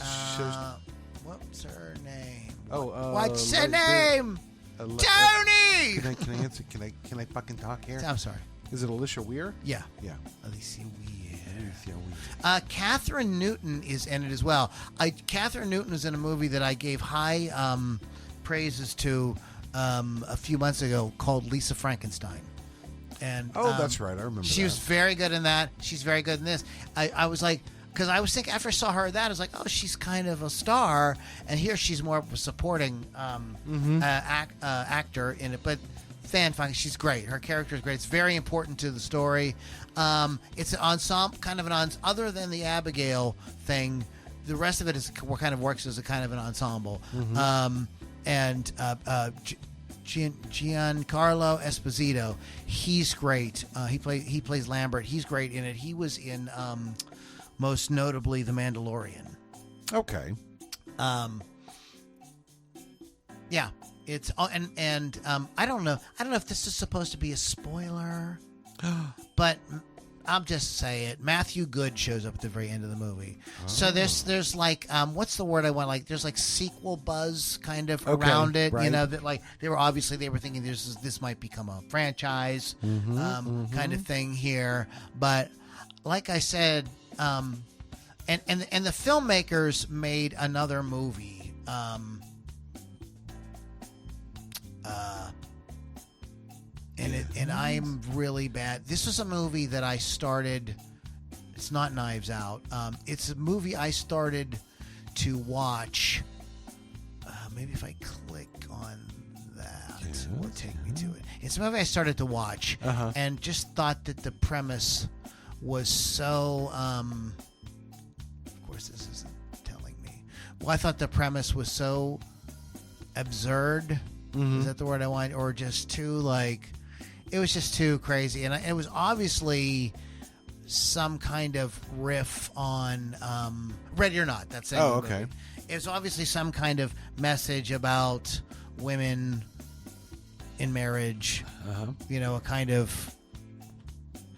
What's her name? What's her name? Tony. Can I answer? Can I fucking talk here? I'm sorry. Is it Alicia Weir? Yeah. Yeah. Alicia Weir. Catherine Catherine Newton is in it as well. Catherine Newton was in a movie that I gave high praises to a few months ago called Lisa Frankenstein. And that's right. I remember she was very good in that. She's very good in this. I was like, because I was thinking after I saw her that, I was like, oh, she's kind of a star. And here she's more of a supporting actor in it. But fan-fucking, she's great. Her character is great. It's very important to the story. It's an ensemble, kind of other than the Abigail thing, the rest of it is kind of works as a kind of an ensemble. And Giancarlo Esposito, he's great. He plays Lambert. He's great in it. He was in most notably The Mandalorian. Okay. Yeah. It's and I don't know if this is supposed to be a spoiler, but I'll just say it. Matthew Good shows up at the very end of the movie. So there's like what's the word I want? Like there's like sequel buzz kind of around it. Right. That like they were thinking this might become a franchise kind of thing here. But like I said, and the filmmakers made another movie. And I'm really bad. This was a movie that I started. It's not Knives Out. It's a movie I started to watch. Maybe if I click on that, it will take me to it. It's a movie I started to watch and just thought that the premise was so. Of course, this isn't. well, I thought the premise was so absurd. Is that the word I want? Or just too, like, it was just too crazy. And it was obviously some kind of riff on Ready or Not. That's it. Oh, okay. Movie. It was obviously some kind of message about women in marriage. You know, a kind of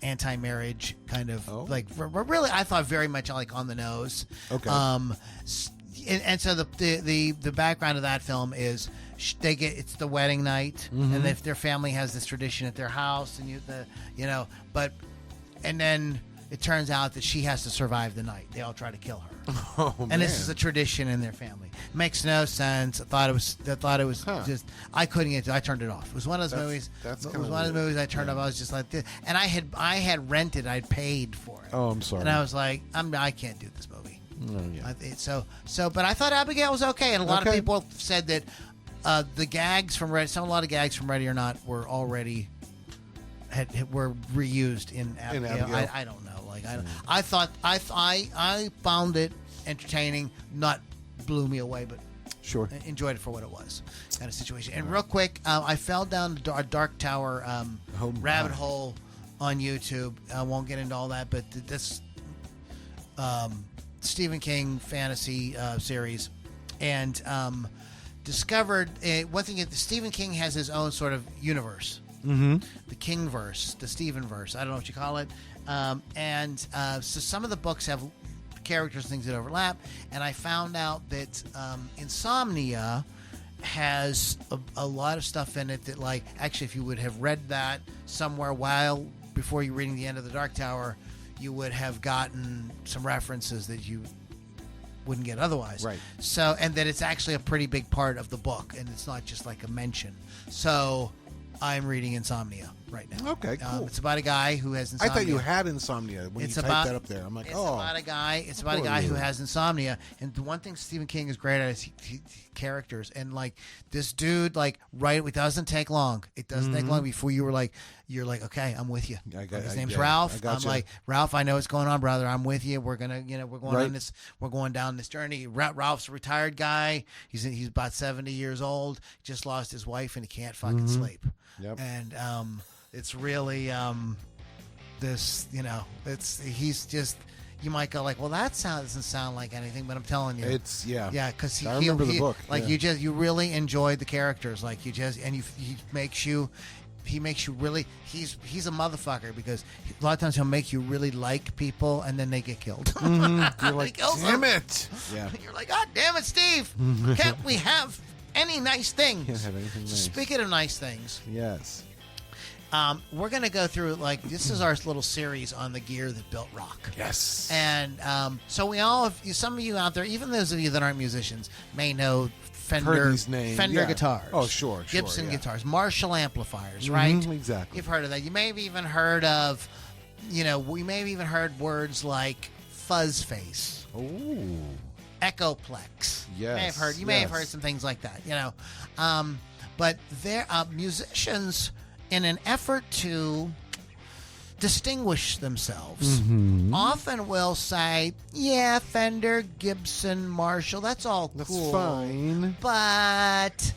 anti-marriage kind of like really, I thought very much like on the nose. Okay. And so the background of that film is it's the wedding night, and if their family has this tradition at their house, and and then it turns out that she has to survive the night. They all try to kill her. Oh, and man. this is a tradition in their family. Makes no sense. I thought it was just. I couldn't get. I turned it off. It was one of those movies. It was one of the movies I turned off. I was just like this, and I had rented. I'd paid for it. Oh, I'm sorry. And I was like, I can't do this movie. Oh, yeah. But I thought Abigail was okay, and a lot of people said that the gags from a lot of gags from Ready or Not were already were reused in Abigail. I don't know. Like I thought I found it entertaining, not blew me away, but sure enjoyed it for what it was, kind of situation. And real quick, I fell down a Dark Tower rabbit hole on YouTube. I won't get into all that, but this Stephen King fantasy series, and discovered one thing. Stephen King has his own sort of universe, the Kingverse, the Stephenverse. I don't know what you call it. So some of the books have characters and things that overlap, and I found out that Insomnia has a lot of stuff in it that, like, actually, if you would have read that somewhere before you reading the end of the Dark Tower, you would have gotten some references that you wouldn't get otherwise. Right. So, and that it's actually a pretty big part of the book, and it's not just like a mention. So, I'm reading Insomnia right now. Okay, cool. It's about a guy who has insomnia. I thought you had insomnia when you typed that up there. I'm like, It's about a guy who has insomnia, and the one thing Stephen King is great at is characters, and like this dude, like it doesn't take long. It doesn't take long before you're like, okay, I'm with you. His name's Ralph. I'm like, Ralph, I know what's going on, brother. I'm with you. We're gonna, we're going on this. We're going down this journey. Ralph's a retired guy. He's about 70 years old. Just lost his wife, and he can't fucking sleep. Yep. And it's really he's just, you might go like, well, doesn't sound like anything, but I'm telling you, it's because I remember the book. Like you really enjoyed the characters, like he makes you really, he's a motherfucker, because a lot of times he'll make you really like people, and then they get killed. You're like, damn it. Yeah. You're like, God damn it, Steve. Can't we have any nice things? Can't have anything nice. Speaking of nice things, yes. We're going to go through, like, this is our little series on the gear that built rock. Yes. And so some of you out there, even those of you that aren't musicians, may know Fender guitars. Oh, sure. Gibson guitars, Marshall amplifiers, right? Exactly. You've heard of that. You may have even heard of, we may have even heard words like fuzz face. Oh. Echoplex. Yes. You may have heard some things like that, but there musicians, in an effort to distinguish themselves, often will say, yeah, Fender, Gibson, Marshall, that's all That's cool. fine. But,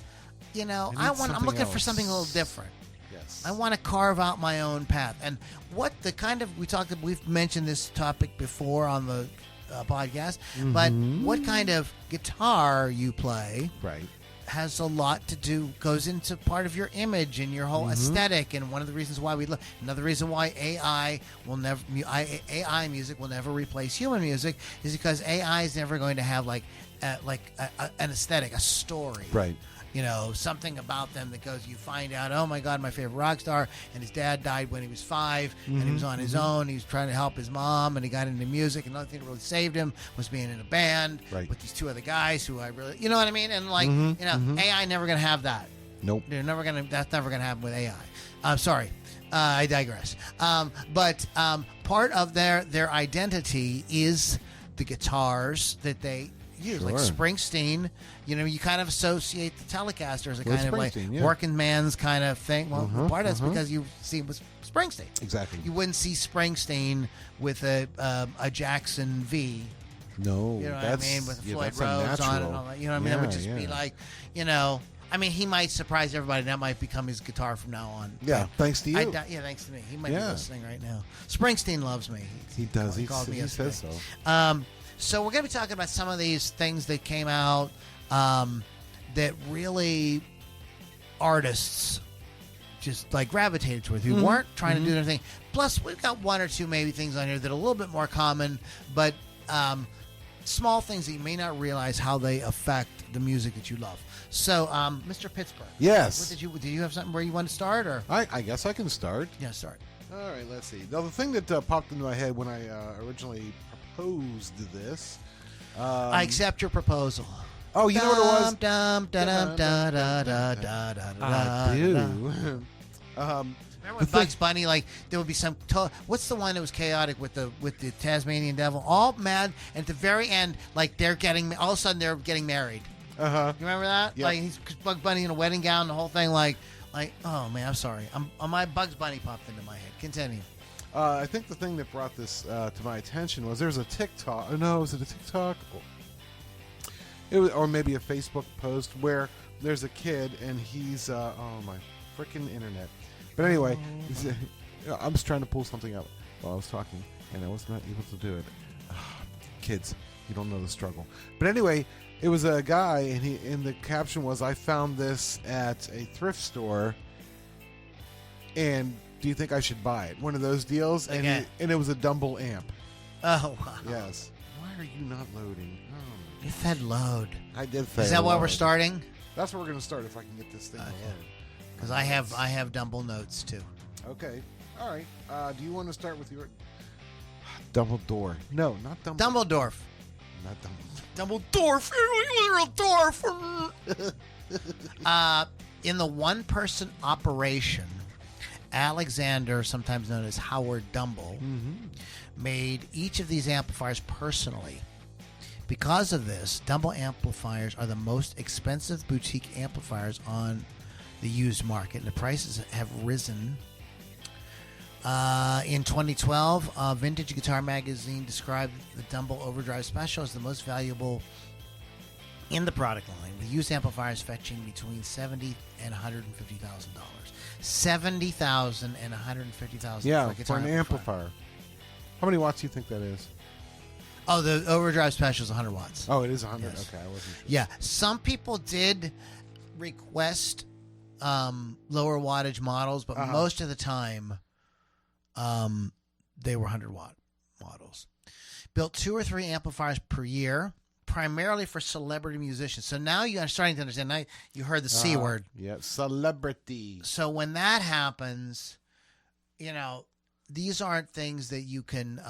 I'm looking for something a little different. Yes. I want to carve out my own path. And what the kind of, we've mentioned this topic before on the podcast, but what kind of guitar you play, right, has a lot to do, goes into part of your image and your whole aesthetic. And one of the reasons why another reason why AI music will never replace human music is because AI is never going to have an aesthetic, a story. Right. Something about them that goes, you find out, oh my God, my favorite rock star, and his dad died when he was 5, and he was on his own. He was trying to help his mom, and he got into music. And another thing that really saved him was being in a band with these 2 other guys who I really, you know what I mean? And AI never going to have that. Nope. That's never going to happen with AI. I'm sorry. I digress. But part of their identity is the guitars that they use. Like Springsteen, you kind of associate the Telecaster as a kind of like working man's kind of thing. Well, part of it's because you see it was Springsteen. Exactly. You wouldn't see Springsteen with a Jackson V No, You know what that's I mean? With yeah, Floyd that's Rhodes on it and unnatural. all that. You know what I mean? It would just be like, I mean, he might surprise everybody. That might become his guitar from now on. Yeah, thanks to you. Yeah, thanks to me. He might be listening right now. Springsteen loves me. He does. He called me he yesterday. says so. So we're going to be talking about some of these things that came out that really artists just like gravitated towards, who weren't trying to do their thing. Plus, we've got one or two maybe things on here that are a little bit more common, but small things that you may not realize how they affect the music that you love. So, Mr. Pittsburgh. Yes. Did you have something where you want to start, or? I guess I can start. Yeah, start. All right, let's see. Now, the thing that popped into my head when I originally proposed this. I accept your proposal. Oh, you know what it was? I do. Remember with Bugs Bunny, like there would be some. What's the one that was chaotic with the Tasmanian Devil? All mad, and at the very end, like they're getting all of a sudden they're getting married. You remember that? Yep. Like he's Bugs Bunny in a wedding gown, the whole thing. Like oh man, I'm sorry. My Bugs Bunny popped into my head. Continue. I think the thing that brought this to my attention was there's a TikTok. No, was it a TikTok? It was, or maybe a Facebook post where there's a kid and he's oh my freaking internet. But anyway, I was trying to pull something up while I was talking, and I was not able to do it. Kids, you don't know the struggle. But anyway, it was a guy, and the caption was, "I found this at a thrift store, and do you think I should buy it?" One of those deals, and it was a Dumble amp. Oh wow. Yes. Why are you not loading? Oh. You fed load. I did. Fed Is that why load. we're starting? That's where we're going to start if I can get this thing to load. Because I have Dumble notes too. Okay. All right. Do you want to start with your Dumbledore? No, not Dumbledore. Dumbledore. Not Dumbledore. Dumbledore. You're a dwarf. In the one-person operation, Alexander, sometimes known as Howard Dumble, made each of these amplifiers personally. Because of this, Dumble amplifiers are the most expensive boutique amplifiers on the used market, and the prices have risen. In 2012, Vintage Guitar Magazine described the Dumble Overdrive Special as the most valuable in the product line, with used amplifiers fetching between $70,000 and $150,000. $70,000 and $150,000. Yeah, for an amplifier. How many watts do you think that is? Oh, the Overdrive Special is 100 watts. Oh, it is 100. Yes. Okay, I wasn't sure. Yeah, some people did request lower wattage models, but most of the time they were 100-watt models. Built 2 or 3 amplifiers per year, primarily for celebrity musicians. So now you're starting to understand. Now you heard the C word. Yeah, celebrity. So when that happens, these aren't things that you can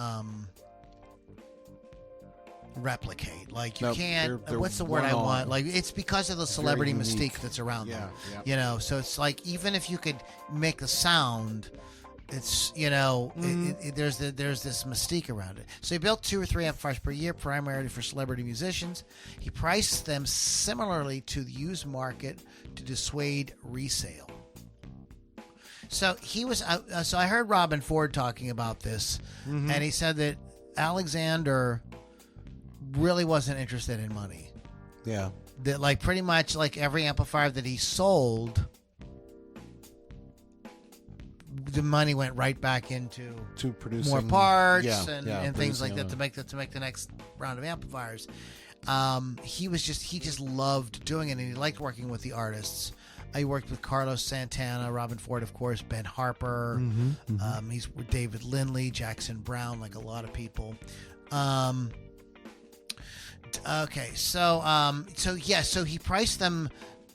replicate. Like you can't. they're what's the word I one-on. want? Like it's because of the celebrity unique. mystique that's around them. Yeah. So it's like even if you could make the sound, it's there's this mystique around it. So he built 2 or 3 amplifiers per year, primarily for celebrity musicians. He priced them similarly to the used market to dissuade resale. So he was. So I heard Robben Ford talking about this, and he said that Alexander really wasn't interested in money. Yeah. That like pretty much like every amplifier that he sold, the money went right back into producing more parts and things producing like that to make the next round of amplifiers. He just loved doing it, and he liked working with the artists. He worked with Carlos Santana, Robben Ford, of course, Ben Harper. He's with David Lindley, Jackson Brown, like a lot of people. Okay, so he priced them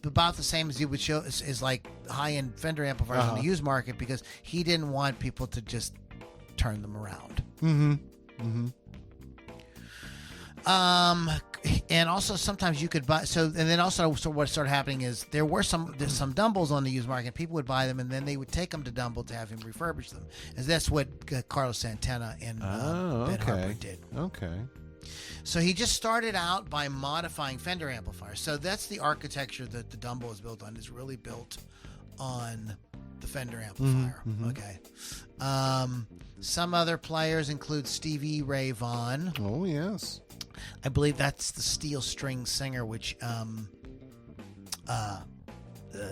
about the same as he would show is like high-end Fender amplifiers on the used market, because he didn't want people to just turn them around. And also sometimes you could buy. So what started happening is there's some Dumbles on the used market. People would buy them, and then they would take them to Dumble to have him refurbish them. And that's what Carlos Santana and Ben Harper did. Okay. So he just started out by modifying Fender amplifiers. So that's the architecture that the Dumble is built on. Is really built on the Fender amplifier. Okay. Some other players include Stevie Ray Vaughan. Oh yes. I believe that's the steel string singer, which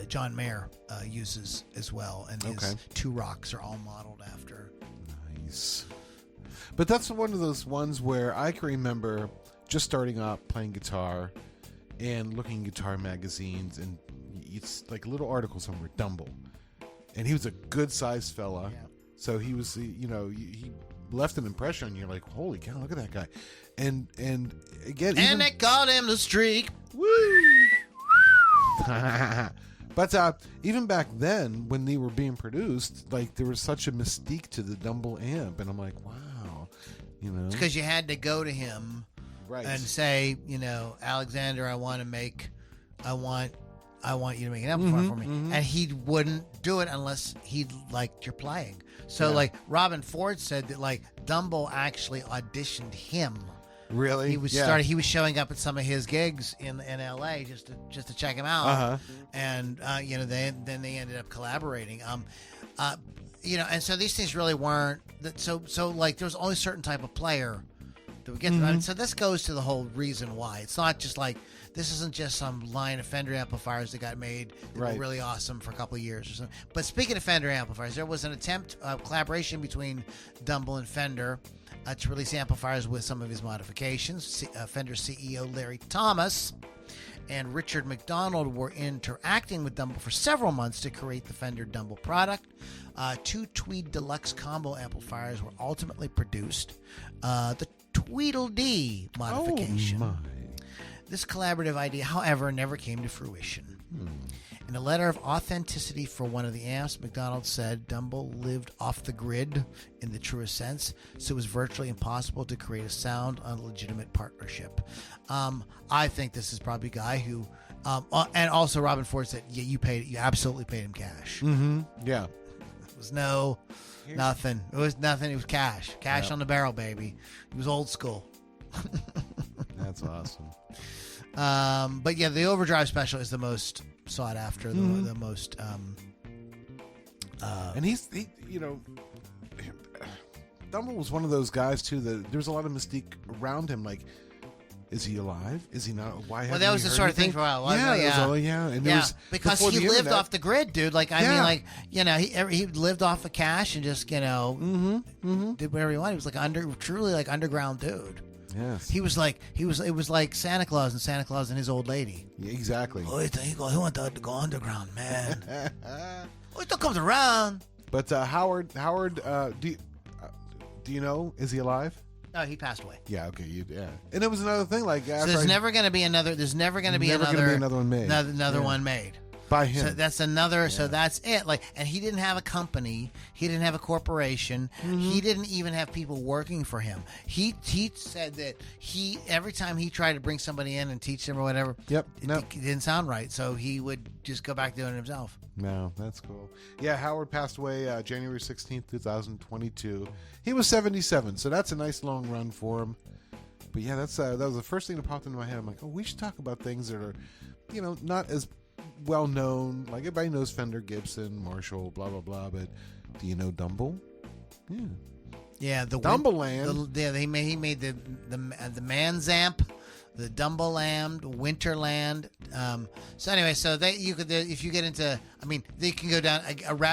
John Mayer uses as well, and his two rocks are all modeled after. Nice. But that's one of those ones where I can remember just starting out playing guitar and looking at guitar magazines, and it's like a little article somewhere, Dumble. And he was a good-sized fella. Yeah. So he was, he left an impression on you. Like, holy cow, look at that guy. And again... And they called him the Streak. Woo! But even back then, when they were being produced, like, there was such a mystique to the Dumble amp. And I'm like, wow, It's because you had to go to him and say, Alexander, I want you to make an amplifier for me. And he wouldn't do it unless he liked your playing. So, Robben Ford said that, Dumble actually auditioned him. Really? He was He was showing up at some of his gigs in L.A. just to check him out, and then they ended up collaborating. And so these things really weren't that. So there was only a certain type of player that would get to them. So this goes to the whole reason why it's not just this isn't just some line of Fender amplifiers that got made that were really awesome for a couple of years or something. But speaking of Fender amplifiers, there was an attempt collaboration between Dumble and Fender to release amplifiers with some of his modifications. Fender CEO Larry Thomas and Richard McDonald were interacting with Dumble for several months to create the Fender Dumble product. 2 Tweed Deluxe combo amplifiers were ultimately produced. The Tweedledee modification. Oh my. This collaborative idea, however, never came to fruition. In a letter of authenticity for one of the amps, McDonald said Dumble lived off the grid in the truest sense, so it was virtually impossible to create a sound on a legitimate partnership. I think this is probably a guy who, and also Robben Ford said, you absolutely paid him cash. Yeah. It was nothing. It was nothing. It was cash. Cash on the barrel, baby. It was old school. That's awesome. But yeah, the overdrive special is the most sought after, the most. And he Dumble was one of those guys too that there was a lot of mystique around him. Like, is he alive? Is he not? Why? Well, that was the sort of thing for a while. And because he lived off the grid, dude. He lived off of cash and just did whatever he wanted. He was truly underground dude. Yes. It was like Santa Claus and his old lady. Yeah, exactly. Oh, he went to go underground, man. He still comes around. But Howard, do you know? Is he alive? No, he passed away. Yeah. Okay. Yeah. And it was another thing. So there's never going to be another. There's never going to be another one made. Another one made. By him. So that's another. Yeah. So that's it. And he didn't have a company. He didn't have a corporation. He didn't even have people working for him. He said that every time he tried to bring somebody in and teach them or whatever, it didn't sound right. So he would just go back doing it himself. No, that's cool. Yeah, Howard passed away January 16th, 2022. He was 77, so that's a nice long run for him. But yeah, that was the first thing that popped into my head. I'm like, we should talk about things that are, not as well known. Like, everybody knows Fender, Gibson, Marshall, blah blah blah. But do you know Dumble? Yeah. Yeah, the Dumbleland. He made the Man's Amp, the Dumbleland, Winterland. So anyway, if you get into, they can go down.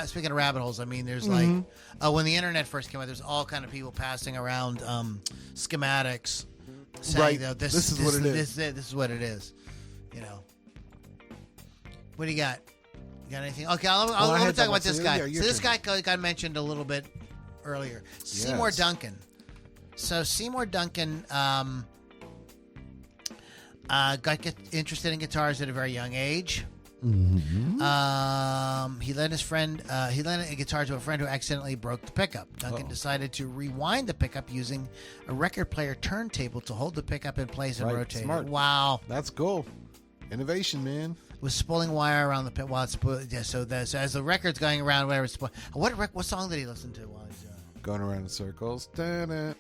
Speaking of rabbit holes, there's when the internet first came out, there's all kind of people passing around schematics, saying this is what it is. This is what it is. What do you got? You got anything? Okay, let me talk about this guy. So this guy got mentioned a little bit earlier. Seymour Duncan. So Seymour Duncan got interested in guitars at a very young age. He lent a guitar to a friend who accidentally broke the pickup. Duncan decided to rewind the pickup using a record player turntable to hold the pickup in place and rotate it. Wow, that's cool. Innovation, man. Was spooling wire around the pit while it's so as the record's going around, whatever. What song did he listen to while he's going around in circles? Right.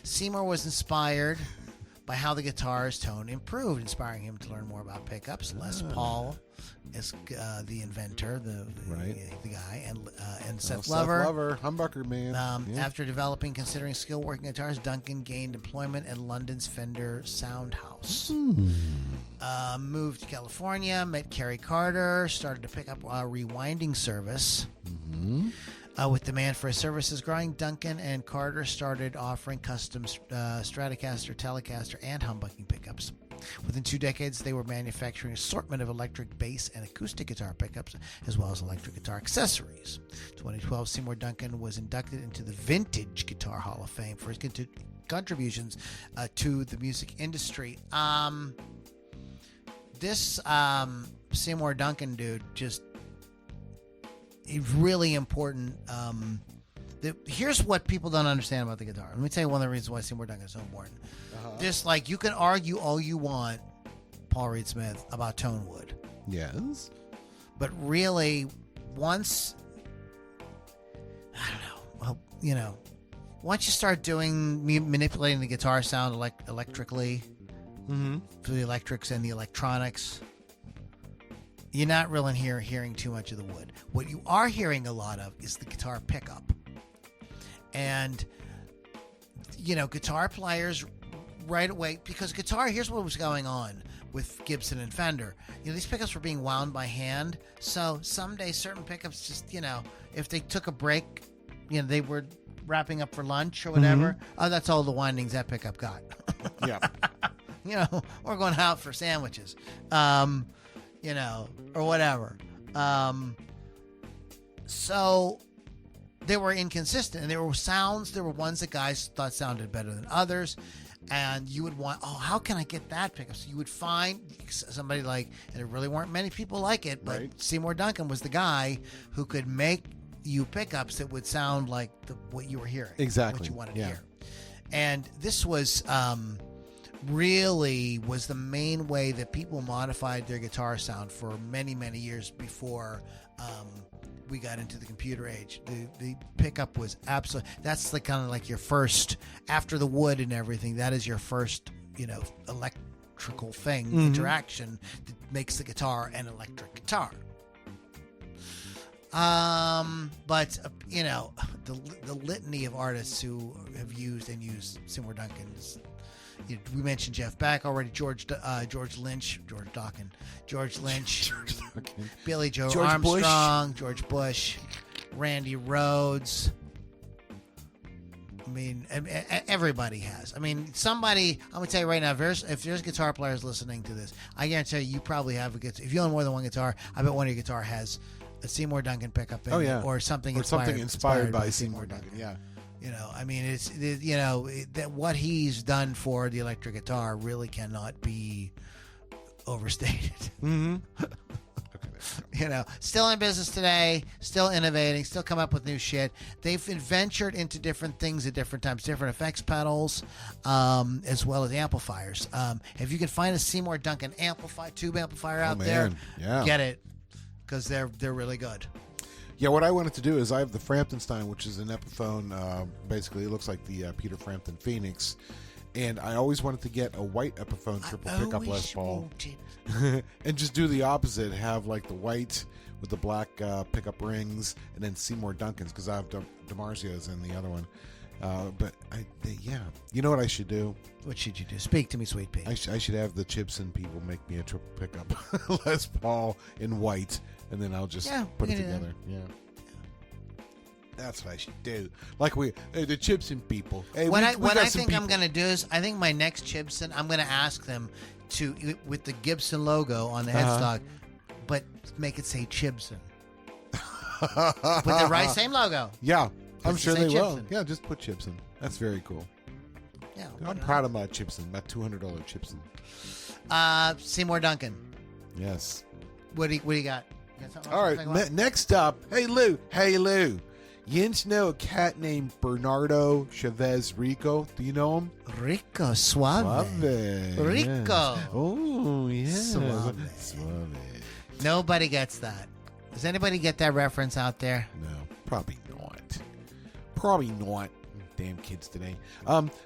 Seymour was inspired by how the guitar's tone improved, inspiring him to learn more about pickups. Les Paul is the inventor, the guy, and Seth Lover. Humbucker man. After developing, considering skill working guitars, Duncan gained employment at London's Fender Soundhouse. Moved to California, met Kerry Carter, started to pick up a rewinding service. With demand for his services growing, Duncan and Carter started offering custom Stratocaster, Telecaster, and humbucking pickups. Within 2 decades, they were manufacturing an assortment of electric bass and acoustic guitar pickups, as well as electric guitar accessories. 2012, Seymour Duncan was inducted into the Vintage Guitar Hall of Fame for his contributions to the music industry. This Seymour Duncan dude just... It's really important. Here's what people don't understand about the guitar. Let me tell you one of the reasons why Seymour Duncan is so important. Just like you can argue all you want, Paul Reed Smith, about tone wood. Yes. But really, once, I don't know, well, once you start manipulating the guitar sound electrically, through the electrics and the electronics, you're not really hearing too much of the wood. What you are hearing a lot of is the guitar pickup. And, guitar players right away, because here's what was going on with Gibson and Fender. These pickups were being wound by hand. So someday certain pickups just, if they took a break, they were wrapping up for lunch or whatever. Oh, that's all the windings that pickup got. Yeah. We're going out for sandwiches. Or whatever. So they were inconsistent, and there were ones that guys thought sounded better than others, and you would want, how can I get that pickup? So you would find somebody and there really weren't many people like it, but Seymour Duncan was the guy who could make you pickups that would sound like what you were hearing. Exactly. What you wanted to hear. And this was... really was the main way that people modified their guitar sound for many, many years before we got into the computer age. The pickup was absolutely, that's kind of like your first, after the wood and everything, that is your first, electrical thing, interaction that makes the guitar an electric guitar. But the litany of artists who have used Seymour Duncan's. We mentioned Jeff Beck already, George Lynch, Billy Joe George Armstrong, George Bush, Randy Rhoads. I mean, everybody has. I mean, I'm going to tell you right now, if there's guitar players listening to this, I guarantee you probably have a guitar. If you own more than one guitar, I bet one of your guitar has a Seymour Duncan pickup in it, or something inspired by Seymour Duncan. Yeah. I mean, it's that what he's done for the electric guitar really cannot be overstated. Still in business today, still innovating, still come up with new shit. They've ventured into different things at different times, different effects pedals, as well as amplifiers. If you can find a Seymour Duncan tube amplifier out there, get it, because they're really good. Yeah, what I wanted to do is I have the Framptonstein, which is an Epiphone. Basically, it looks like the Peter Frampton Phoenix. And I always wanted to get a white Epiphone triple pickup Les Paul. And just do the opposite. Have like the white with the black pickup rings, and then Seymour Duncan's, because I have DiMarzio's in the other one. You know what I should do? What should you do? Speak to me, sweet pea. I should have the Chibson people make me a triple pickup Les Paul in white, and then I'll just put it together. Yeah. That's what I should do. Like the Chibson people. Hey, what I think I'm going to do is, I think my next Chibson, I'm going to ask them to, with the Gibson logo on the headstock, but make it say Chibson. With the same logo. Yeah. I'm sure they will. Chibson. Yeah, just put Chibson. That's very cool. Yeah, I'm proud of my Chibson, my $200 Chibson. Seymour Duncan. Yes. What do you got? All right. Next up, hey Lou. You know a cat named Bernardo Chavez Rico? Do you know him? Rico Suave. Rico. Yeah. Oh, yeah. Suave. Nobody gets that. Does anybody get that reference out there? No, probably not. Damn kids today.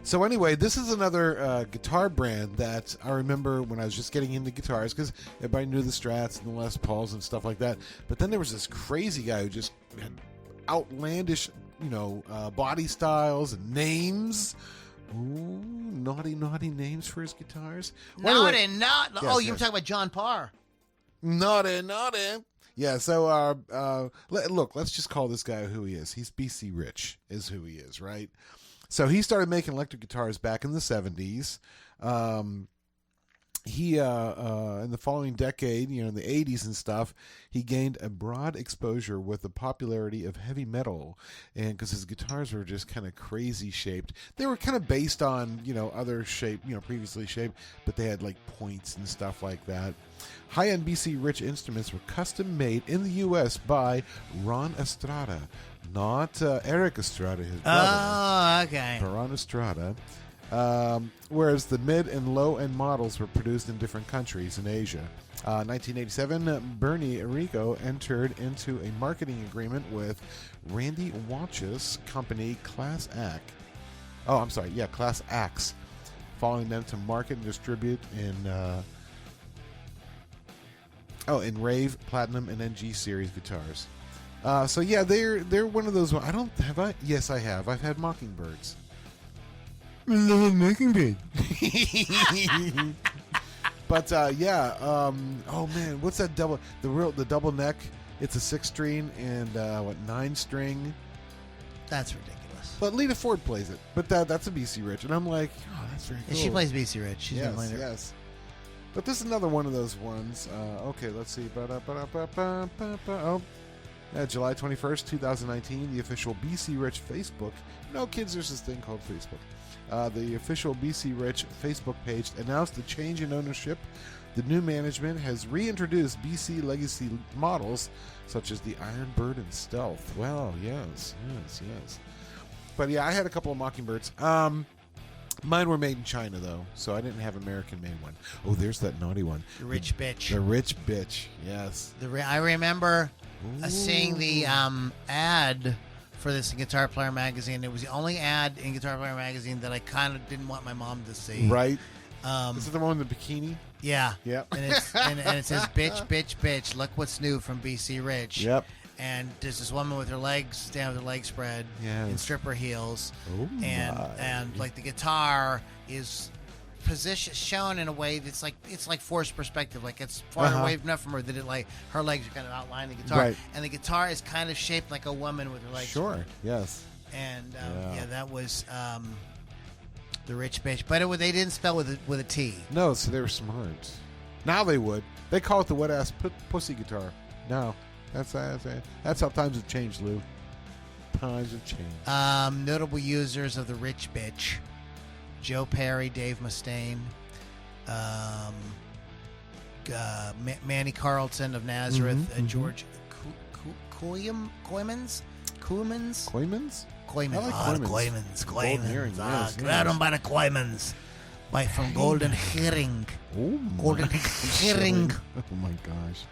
So anyway, this is another guitar brand that I remember when I was just getting into guitars, because everybody knew the Strats and the Les Pauls and stuff like that. But then there was this crazy guy who just had outlandish, body styles and names. Ooh, naughty names for his guitars. Naughty. Oh, you were yes. talking about John Parr. Naughty. Yeah, so look, let's just call this guy who he is. He's BC Rich is who he is, right? So he started making electric guitars back in the 70s. He in the following decade, in the 80s and stuff, he gained a broad exposure with the popularity of heavy metal, and because his guitars were just kind of crazy shaped. They were kind of based on other shape, previously shaped, but they had like points and stuff like that. High-end BC Rich instruments were custom made in the U.S. by Ron Estrada, not Eric Estrada, his brother. Oh, okay. Ron Estrada. Whereas the mid and low-end models were produced in different countries in Asia. 1987, Bernie Rico entered into a marketing agreement with Randy Watch's company Class Axe, following them to market and distribute in Rave, Platinum, and NG series guitars. So yeah, they're one of those. Yes, I have. I've had Mockingbirds. Mockingbird. But oh man, what's that double? The double neck. It's a 6-string and 9-string. That's ridiculous. But Lita Ford plays it. But that's a BC Rich, and I'm like, oh, that's very cool. Yeah, she plays BC Rich. She's been playing it. Yes. But this is another one of those ones. Okay, let's see. July 21st, 2019, the official BC Rich Facebook. Kids, there's this thing called Facebook. The official BC Rich Facebook page announced the change in ownership. The new management has reintroduced BC legacy models such as the Ironbird and Stealth. Well, yes. But yeah, I had a couple of Mockingbirds. Mine were made in China, though, so I didn't have American-made one. Oh, there's that naughty one. The rich bitch. The rich bitch, yes. I remember seeing the ad for this in Guitar Player magazine. It was the only ad in Guitar Player magazine that I kind of didn't want my mom to see. Right. Is it the one with the bikini? Yeah. Yep. And it says, bitch, look what's new from BC Rich. Yep. And there's this woman with her legs down, with her legs spread, in stripper heels, and like the guitar is shown in a way that's like it's like forced perspective, like it's far away enough from her that it like her legs are kind of outlining the guitar, and the guitar is kind of shaped like a woman with her legs. Sure. Yes. And that was the rich bitch, but they didn't spell with a T. No, so they were smart. Now they would. They call it the wet ass pussy guitar. Now. That's how times have changed, Lou. Times have changed. Notable users of the rich bitch: Joe Perry, Dave Mustaine, Manny Carlton of Nazareth, George Coymans. Coymans? Coymans. Grab them by the Coymans. From Golden Herring. Oh, Golden Herring. Oh my gosh.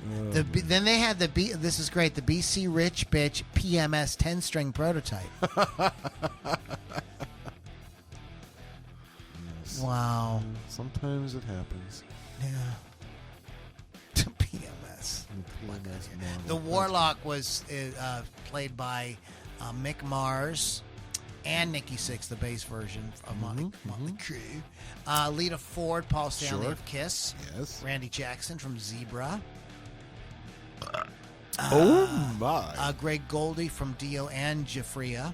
Then they had this is great, the BC Rich Bitch PMS 10-string prototype. Yes. Wow. Sometimes it happens. Yeah. PMS. The Warlock was played by Mick Mars and Nikki Sixx, the bass version of Motley Crue. Lita Ford, Paul Stanley of Kiss. Yes. Randy Jackson from Zebra. Oh my! Greg Goldie from Dio and Jafria.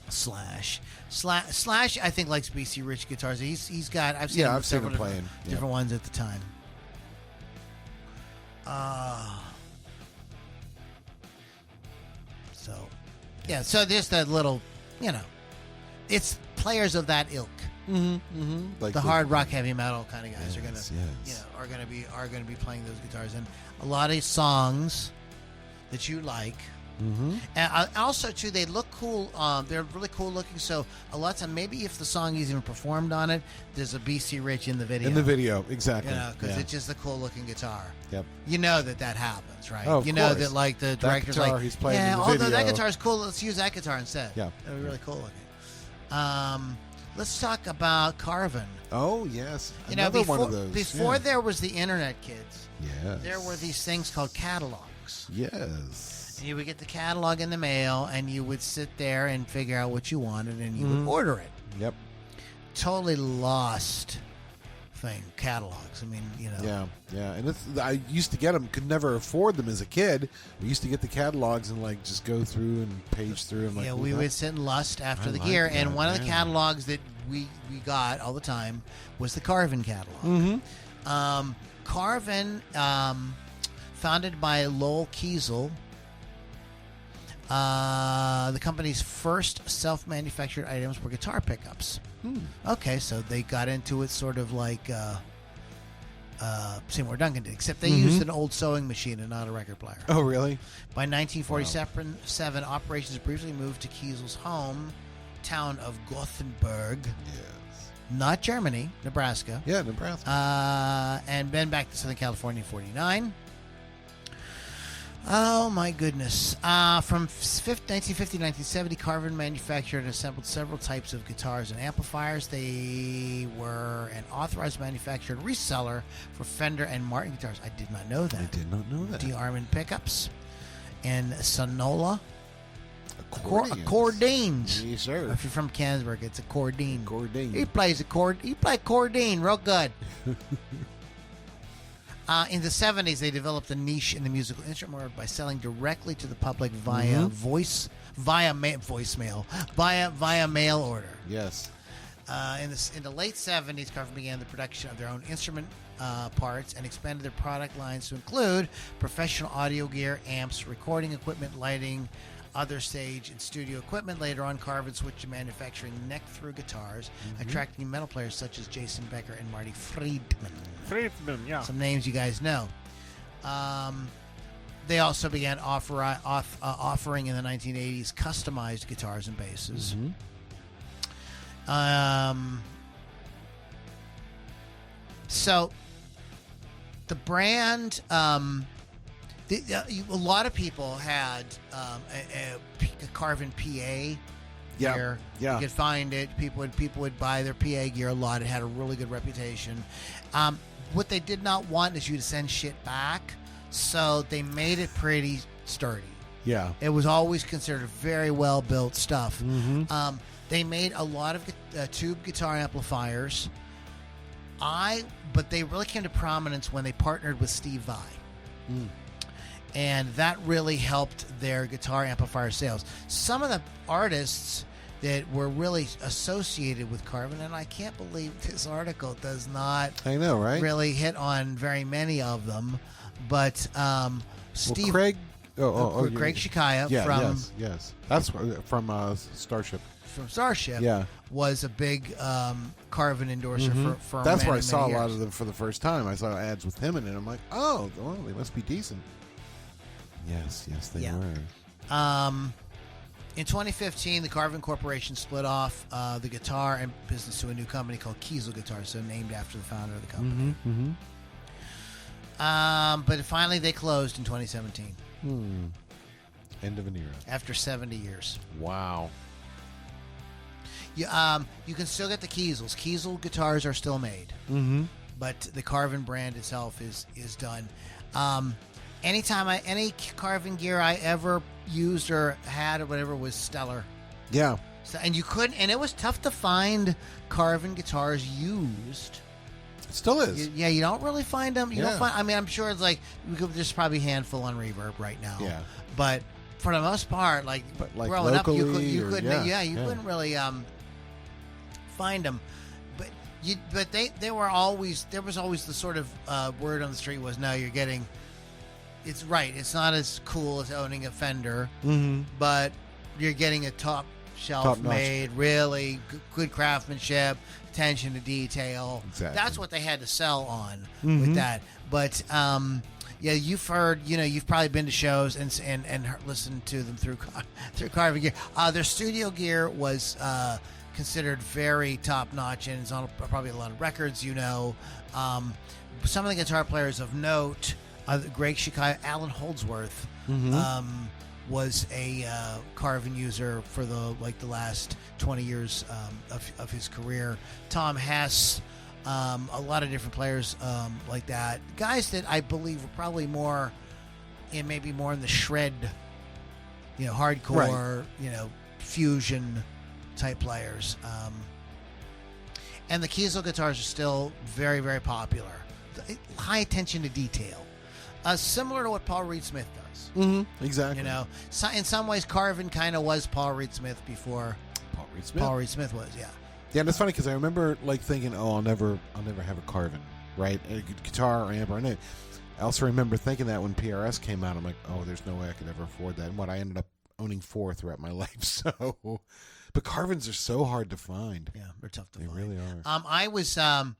Slash, I think likes BC Rich guitars. He's got. I've seen him playing different ones at the time. So there's that little, it's players of that ilk. Like the hard rock, heavy metal kind of guys are gonna be playing those guitars, and a lot of songs that you like And also, too, they look cool. They're really cool looking. So a lot of time, maybe if the song is even performed on it, there's a BC Rich in the video. In the video, exactly. You know, because it's just a cool looking guitar. Yep. You know that happens, right? Oh, of you know course. that, like, the director's guitar like, he's playing in the although video. that guitar's cool, let's use that guitar instead. Yeah. It'll be really cool looking. Let's talk about Carvin. Oh, yes. You know, Another one of those. Before there was the internet, kids, Yes. there were these things called catalogs. Yes. You would get the catalog in the mail, and you would sit there and figure out what you wanted, and you would order it. Yep. Totally lost thing, catalogs. I mean, you know. Yeah. And I used to get them, could never afford them as a kid. We used to get the catalogs and, like, just go through and page through. And, like, Yeah, we would sit and lust after the like gear, that, and one of the yeah. catalogs that we got all the time was the Carvin catalog. Carvin, founded by Lowell Kiesel, the company's first self-manufactured items were guitar pickups. Okay, so they got into it sort of like Seymour Duncan did, except they used an old sewing machine and not a record player. Oh, really? By 1947, operations briefly moved to Kiesel's home town of Gothenburg, Yes. not Germany, Nebraska. Yeah, Nebraska. And then back to Southern California in 1949. Oh, my goodness. From 1950 to 1970, Carvin manufactured and assembled several types of guitars and amplifiers. They were an authorized manufacturer and reseller for Fender and Martin guitars. I did not know that. I did not know that. D-Armand pickups and Sonola. Accordions. Cordines. Yes, sir. If you're from Kansberg, it's a cordine. Cordine. He plays a chord. He played cordine real good. In the 70s, they developed a niche in the musical instrument market by selling directly to the public via via mail order. Yes. In the late 70s, Carvin began the production of their own instrument parts and expanded their product lines to include professional audio gear, amps, recording equipment, lighting, other stage and studio equipment. Later on, Carvin switched to manufacturing neck-through guitars, attracting metal players such as Jason Becker and Marty Friedman. Yeah. Some names you guys know. They also began offering in the 1980s customized guitars and basses. So the brand, a lot of people had a Carvin PA gear. Yeah. You could find it. People would buy their PA gear a lot. It had a really good reputation. What they did not want is you to send shit back, so they made it pretty sturdy. Yeah. It was always considered very well built stuff. They made a lot of tube guitar amplifiers. But they really came to prominence when they partnered with Steve Vai. And that really helped their guitar amplifier sales. Some of the artists that were really associated with Carvin, and I can't believe this article does not I know, right? really hit on very many of them, but Steve... Craig... Craig Shikaya from... Yes. That's from Starship. From Starship, Yeah. was a big Carvin endorser for That's many, where I saw many a lot years. of them for the first time. I saw ads with him in it. I'm like, oh, well, they must be decent. Yes, they Yeah. were. In 2015, the Carvin Corporation split off the guitar and business to a new company called Kiesel Guitars, so named after the founder of the company. But finally, they closed in 2017. End of an era. After 70 years. Wow. You can still get the Kiesels. Kiesel guitars are still made, but the Carvin brand itself is done. Any Carvin gear I ever used or had or whatever was stellar. Yeah. So, and you couldn't, and it was tough to find Carvin guitars used. It still is. You don't really find them. You don't Yeah. find. I mean, I'm sure it's like there's probably a handful on Reverb right now. Yeah. But for the most part, like growing up, you couldn't really find them. But they were always, there was always the sort of word on the street was, no, you're getting. It's right. It's not as cool as owning a Fender, but you're getting a top shelf-made, really good craftsmanship, attention to detail. Exactly. That's what they had to sell on with that. But yeah, you've heard, you've probably been to shows and listened to them through Carvin gear. Their studio gear was considered very top-notch, and it's on probably a lot of records. Some of the guitar players of note, Greg Shikai, Alan Holdsworth, was a Carvin user for the last 20 years of his career. Tom Hess, a lot of different players like that. Guys that I believe were probably more in the shred, hardcore, fusion type players. And the Kiesel guitars are still very, very popular. High attention to detail. Similar to what Paul Reed Smith does. Mm-hmm. Exactly. In some ways, Carvin kind of was Paul Reed Smith before Paul Reed Smith was, yeah. Yeah, and it's funny because I remember thinking, I'll never have a Carvin, right? A guitar or amp or anything. I also remember thinking that when PRS came out, I'm like, there's no way I could ever afford that. And I ended up owning 4 throughout my life. So, but Carvins are so hard to find. Yeah, they're tough to find. They really are.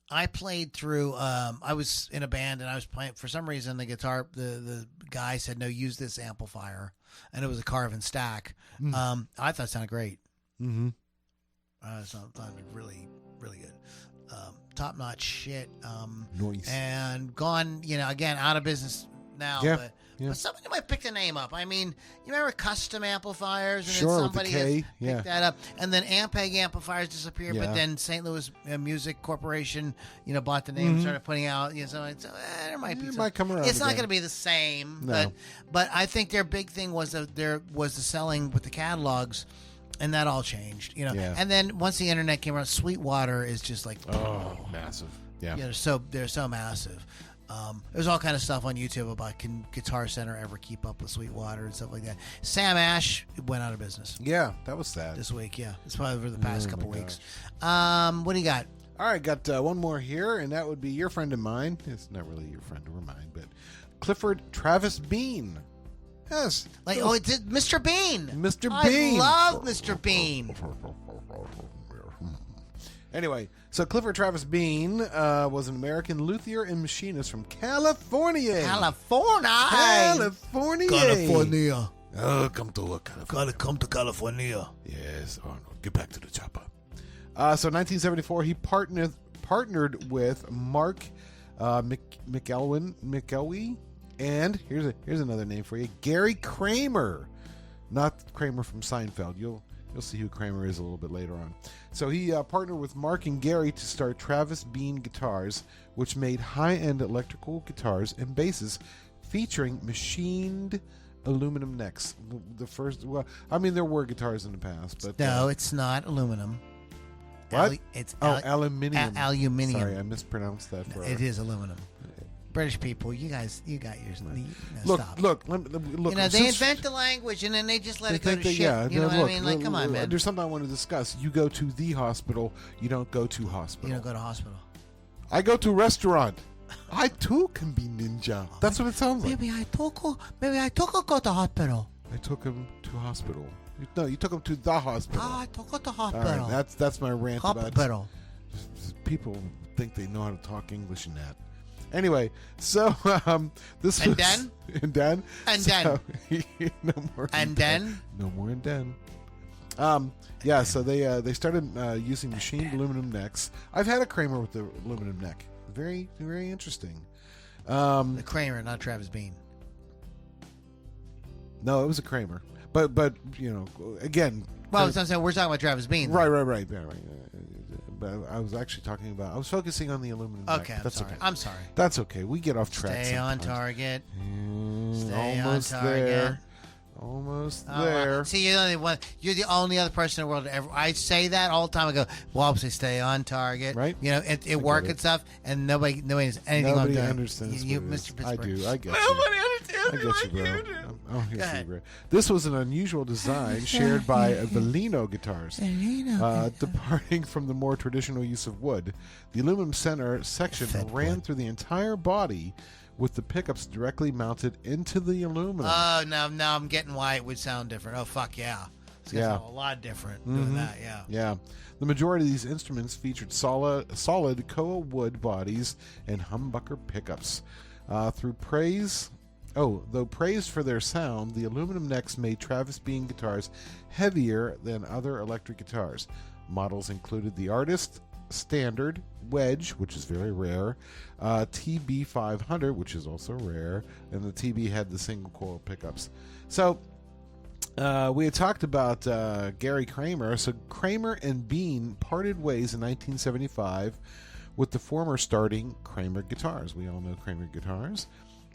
I played through. I was in a band and I was playing. For some reason, the guitar, the guy said, "No, use this amplifier," and it was a Carvin stack. I thought it sounded great. Mm-hmm. I thought it was really, really good. Top notch shit. Noise. And gone. Again, out of business now. Yeah. But somebody might pick the name up. I mean, you remember custom amplifiers? And Sure, then somebody with the K, has picked that up. And then Ampeg amplifiers disappeared, but then St. Louis Music Corporation, bought the name and started putting out, so there might be It might come around It's not again. going to be the same, No. but I think their big thing was the selling with the catalogs, and that all changed, Yeah. And then once the internet came around, Sweetwater is just like, massive. Yeah. they're so massive. There's all kind of stuff on YouTube about can Guitar Center ever keep up with Sweetwater and stuff like that. Sam Ash went out of business Yeah, that was sad. this week. Yeah, it's probably over the past couple my weeks. What do you got? All right, got one more here, and that would be your friend of mine. It's not really your friend or mine, but Clifford Travis Bean. Yes. It's Mr. Bean. Mr. Bean. I love Mr. Bean. Anyway, so Clifford Travis Bean was an American luthier and machinist from California. California. Oh, come to California. Gotta come to California. Yes. Oh, no. Get back to the chopper. So in 1974, he partnered with Mark McElwee, and here's another name for you, Gary Kramer, not Kramer from Seinfeld. You'll see who Kramer is a little bit later on. So he partnered with Mark and Gary to start Travis Bean Guitars, which made high-end electrical guitars and basses featuring machined aluminum necks. The first, there were guitars in the past, but No, it's not aluminum. What? It's aluminium. Aluminium. Sorry, I mispronounced that. It is aluminum. British people, you got yours. Look, Stop. look. They invent the language and then they just let it go to shit. You know what I mean? Like, come on, man. There's something I want to discuss. You go to the hospital. You don't go to hospital. You don't go to hospital. I go to restaurant. I too can be ninja. That's what it sounds like. Maybe I took go to hospital. I took him to hospital. No, you took him to the hospital. I took go to All hospital. right, that's my rant Hospital. about. People think they know how to talk English and that. Anyway, so this And was then? and then And so, no more And then? no more and then. So they started using machined aluminum necks. I've had a Kramer with the aluminum neck. Very, very interesting. The Kramer, not Travis Bean. No, it was a Kramer, but again. Well, we're talking about Travis Bean. Right. But I was actually I was focusing on the aluminum neck. Okay, That's okay. I'm sorry. That's okay. We get off track. Stay on sometimes. target. Stay almost on target. there. Almost Oh, there. See, you're the only one. You're the only other person in the world to ever. I say that all the time. I go, well, I say stay on target. Right. It work and stuff, and nobody knows anything. Nobody I'm doing. understands You, what it is. Mr. Pittsburgh. I do. I get you. Nobody understands I me get like you, bro. you do. I'm here Go for you, ahead. bro. This was an unusual design shared by Valino Guitars. Departing from the more traditional use of wood, the aluminum center section ran through the entire body, with the pickups directly mounted into the aluminum. Oh, now I'm getting why it would sound different. Oh, fuck yeah. These guys are a lot different doing that. Yeah. Yeah. The majority of these instruments featured solid koa wood bodies and humbucker pickups. Though praised for their sound, the aluminum necks made Travis Bean guitars heavier than other electric guitars. Models included the Artist, Standard, Wedge, which is very rare, TB500, which is also rare, and the TB had the single coil pickups. So we had talked about Gary Kramer. So Kramer and Bean parted ways in 1975, with the former starting Kramer guitars. We all know Kramer guitars.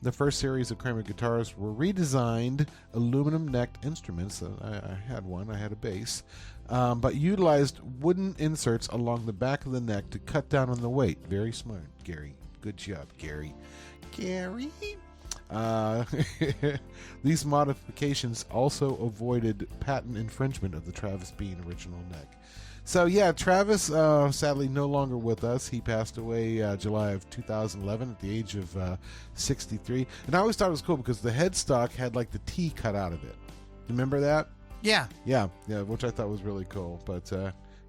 The first series of Kramer guitars were redesigned aluminum-necked instruments. I had one. I had a bass. But utilized wooden inserts along the back of the neck to cut down on the weight. Very smart, Gary. Good job, Gary. Gary? These modifications also avoided patent infringement of the Travis Bean original neck. So yeah, Travis sadly no longer with us. He passed away July of 2011 at the age of 63. And I always thought it was cool because the headstock had like the T cut out of it. Remember that? Yeah. Yeah, which I thought was really cool. But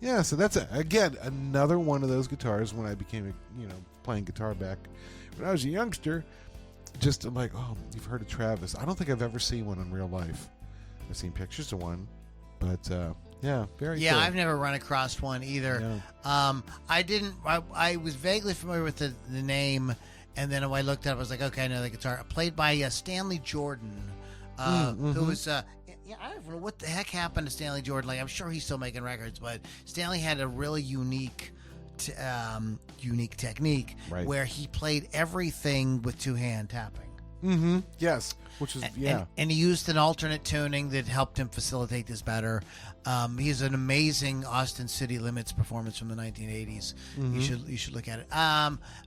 yeah, so that's again another one of those guitars when I became playing guitar back when I was a youngster. Just I'm like, oh, you've heard of Travis. I don't think I've ever seen one in real life. I've seen pictures of one, but yeah, very cool. I've never run across one either. No. I was vaguely familiar with the name, and then when I looked up, I was like, okay, I know the guitar. Played by Stanley Jordan, who was... I don't know what the heck happened to Stanley Jordan. Like, I'm sure he's still making records, but Stanley had a really unique technique where he played everything with two-hand tapping. Mm-hmm. Yes, which is and he used an alternate tuning that helped him facilitate this better. He's an amazing Austin City Limits performance from the 1980s. Mm-hmm. You should look at it.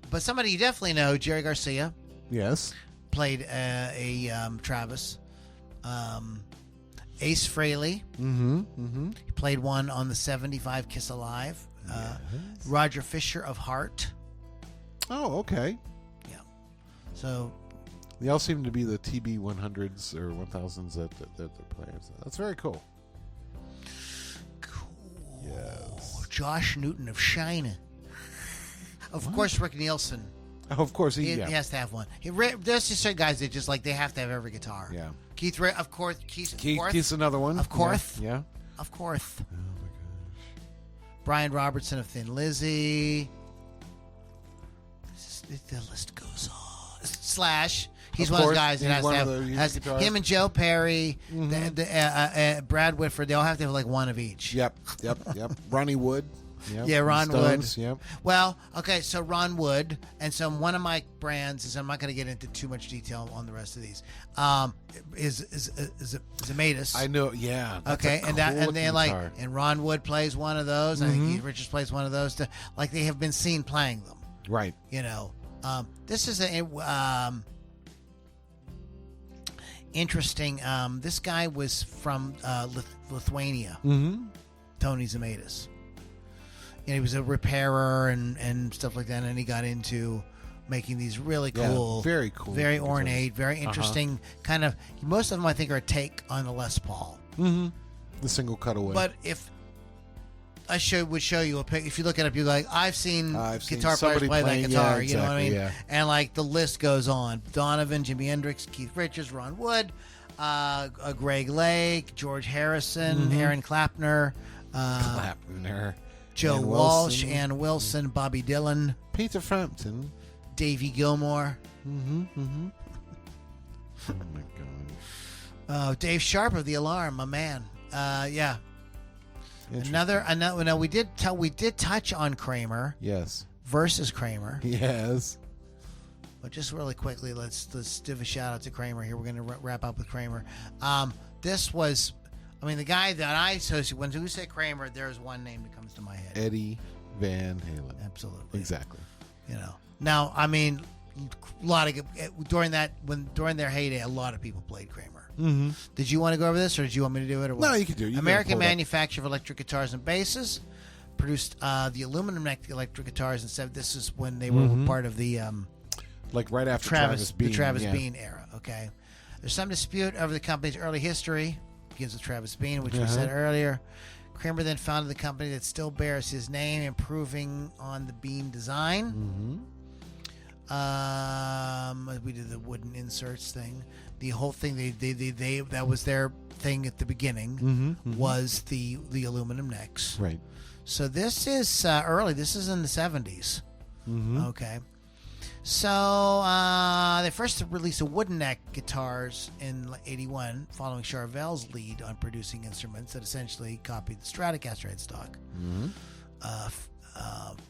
But somebody you definitely know, Jerry Garcia. Yes, played a Travis. Ace Frehley. He played one on the 75 Kiss Alive. Roger Fisher of Heart. Oh, okay. Yeah. So they all seem to be the TB 100s or 1000s that they're players. That's very cool. Cool. Yes. Josh Newton of China. Of course, Rick Nielsen. Oh, of course, he has to have one. There's just certain guys that just like they have to have every guitar. Yeah. Keith, of course. Keith's another one. Of course. Yeah. Of course. Oh my gosh. Brian Robertson of Thin Lizzy. The list goes on. Slash. He's one of those guys that has to have him and Joe Perry, Brad Whitford. They all have to have like one of each. Yep. Ronnie Wood. Yep. Yeah, Ron Stones, Wood. Yep. Well, okay, so Ron Wood, and so one of my brands is, I'm not going to get into too much detail on the rest of these. Is Zemaitis. I know, yeah. Okay, and Ron Wood plays one of those. I think Keith Richards plays one of those. They have been seen playing them. Right. This is interesting. This guy was from Lithuania. Tony Zemaitis. He was a repairer and stuff like that, and he got into making these really cool, very cool, very ornate, very interesting kind of. Most of them, I think, are a take on a Les Paul. The single cutaway. But if I would show you a pic, if you look it up, you're like, I've seen guitar players play that guitar. You know what I mean? Yeah. And like the list goes on: Donovan, Jimi Hendrix, Keith Richards, Ron Wood, Greg Lake, George Harrison, Aaron Clapner. Joe Walsh, Ann Wilson, Bobby Dylan, Peter Frampton, Davey Gilmour. Oh my god. Dave Sharp of The Alarm, my man. Yeah. Another. No, we did touch on Kramer. Yes. Versus Kramer. Yes. But just really quickly, let's give a shout out to Kramer here. We're going to wrap up with Kramer. This was. I mean, the guy that I associate when you say Kramer, there's one name that comes to my head: Eddie Van Halen. Absolutely, exactly. Now, I mean, a lot of during their heyday, a lot of people played Kramer. Did you want to go over this, or did you want me to do it? Or what? No, you can do it. American manufacturer of electric guitars and basses, produced the aluminum neck electric guitars, and said this is when they were part of the like right after Travis Bean, the Travis Bean era. Okay, there's some dispute over the company's early history. begins with Travis Bean, which we said earlier. Kramer then founded the company that still bears his name, improving on the Bean design. We did the wooden inserts thing. The whole thing, they that was their thing at the beginning, was the aluminum necks. Right. So this is early. This is in the 70s. Okay. So they first released a wooden neck guitars in 81, following Charvel's lead on producing instruments that essentially copied the Stratocaster headstock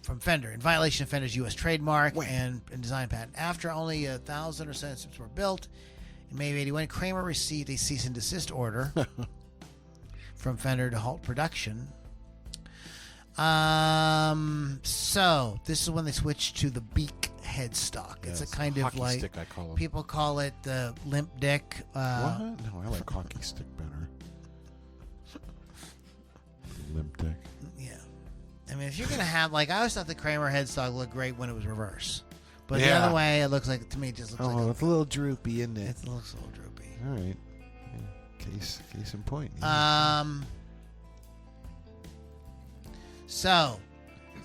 from Fender, in violation of Fender's U.S. trademark and design patent. After only 1,000 or so instruments were built, in May of 81, Kramer received a cease and desist order from Fender to halt production. So this is when they switched to the beak headstock. It's a kind of hockey like stick, I call it. People call it the limp dick. What? No, I like hockey stick better. Limp dick. Yeah, I mean, if you're gonna have I always thought the Kramer headstock looked great when it was reverse, but the other way, it looks like to me it just looks like it's a little droopy, isn't it? It looks a little droopy. All right. Yeah. Case in point. So,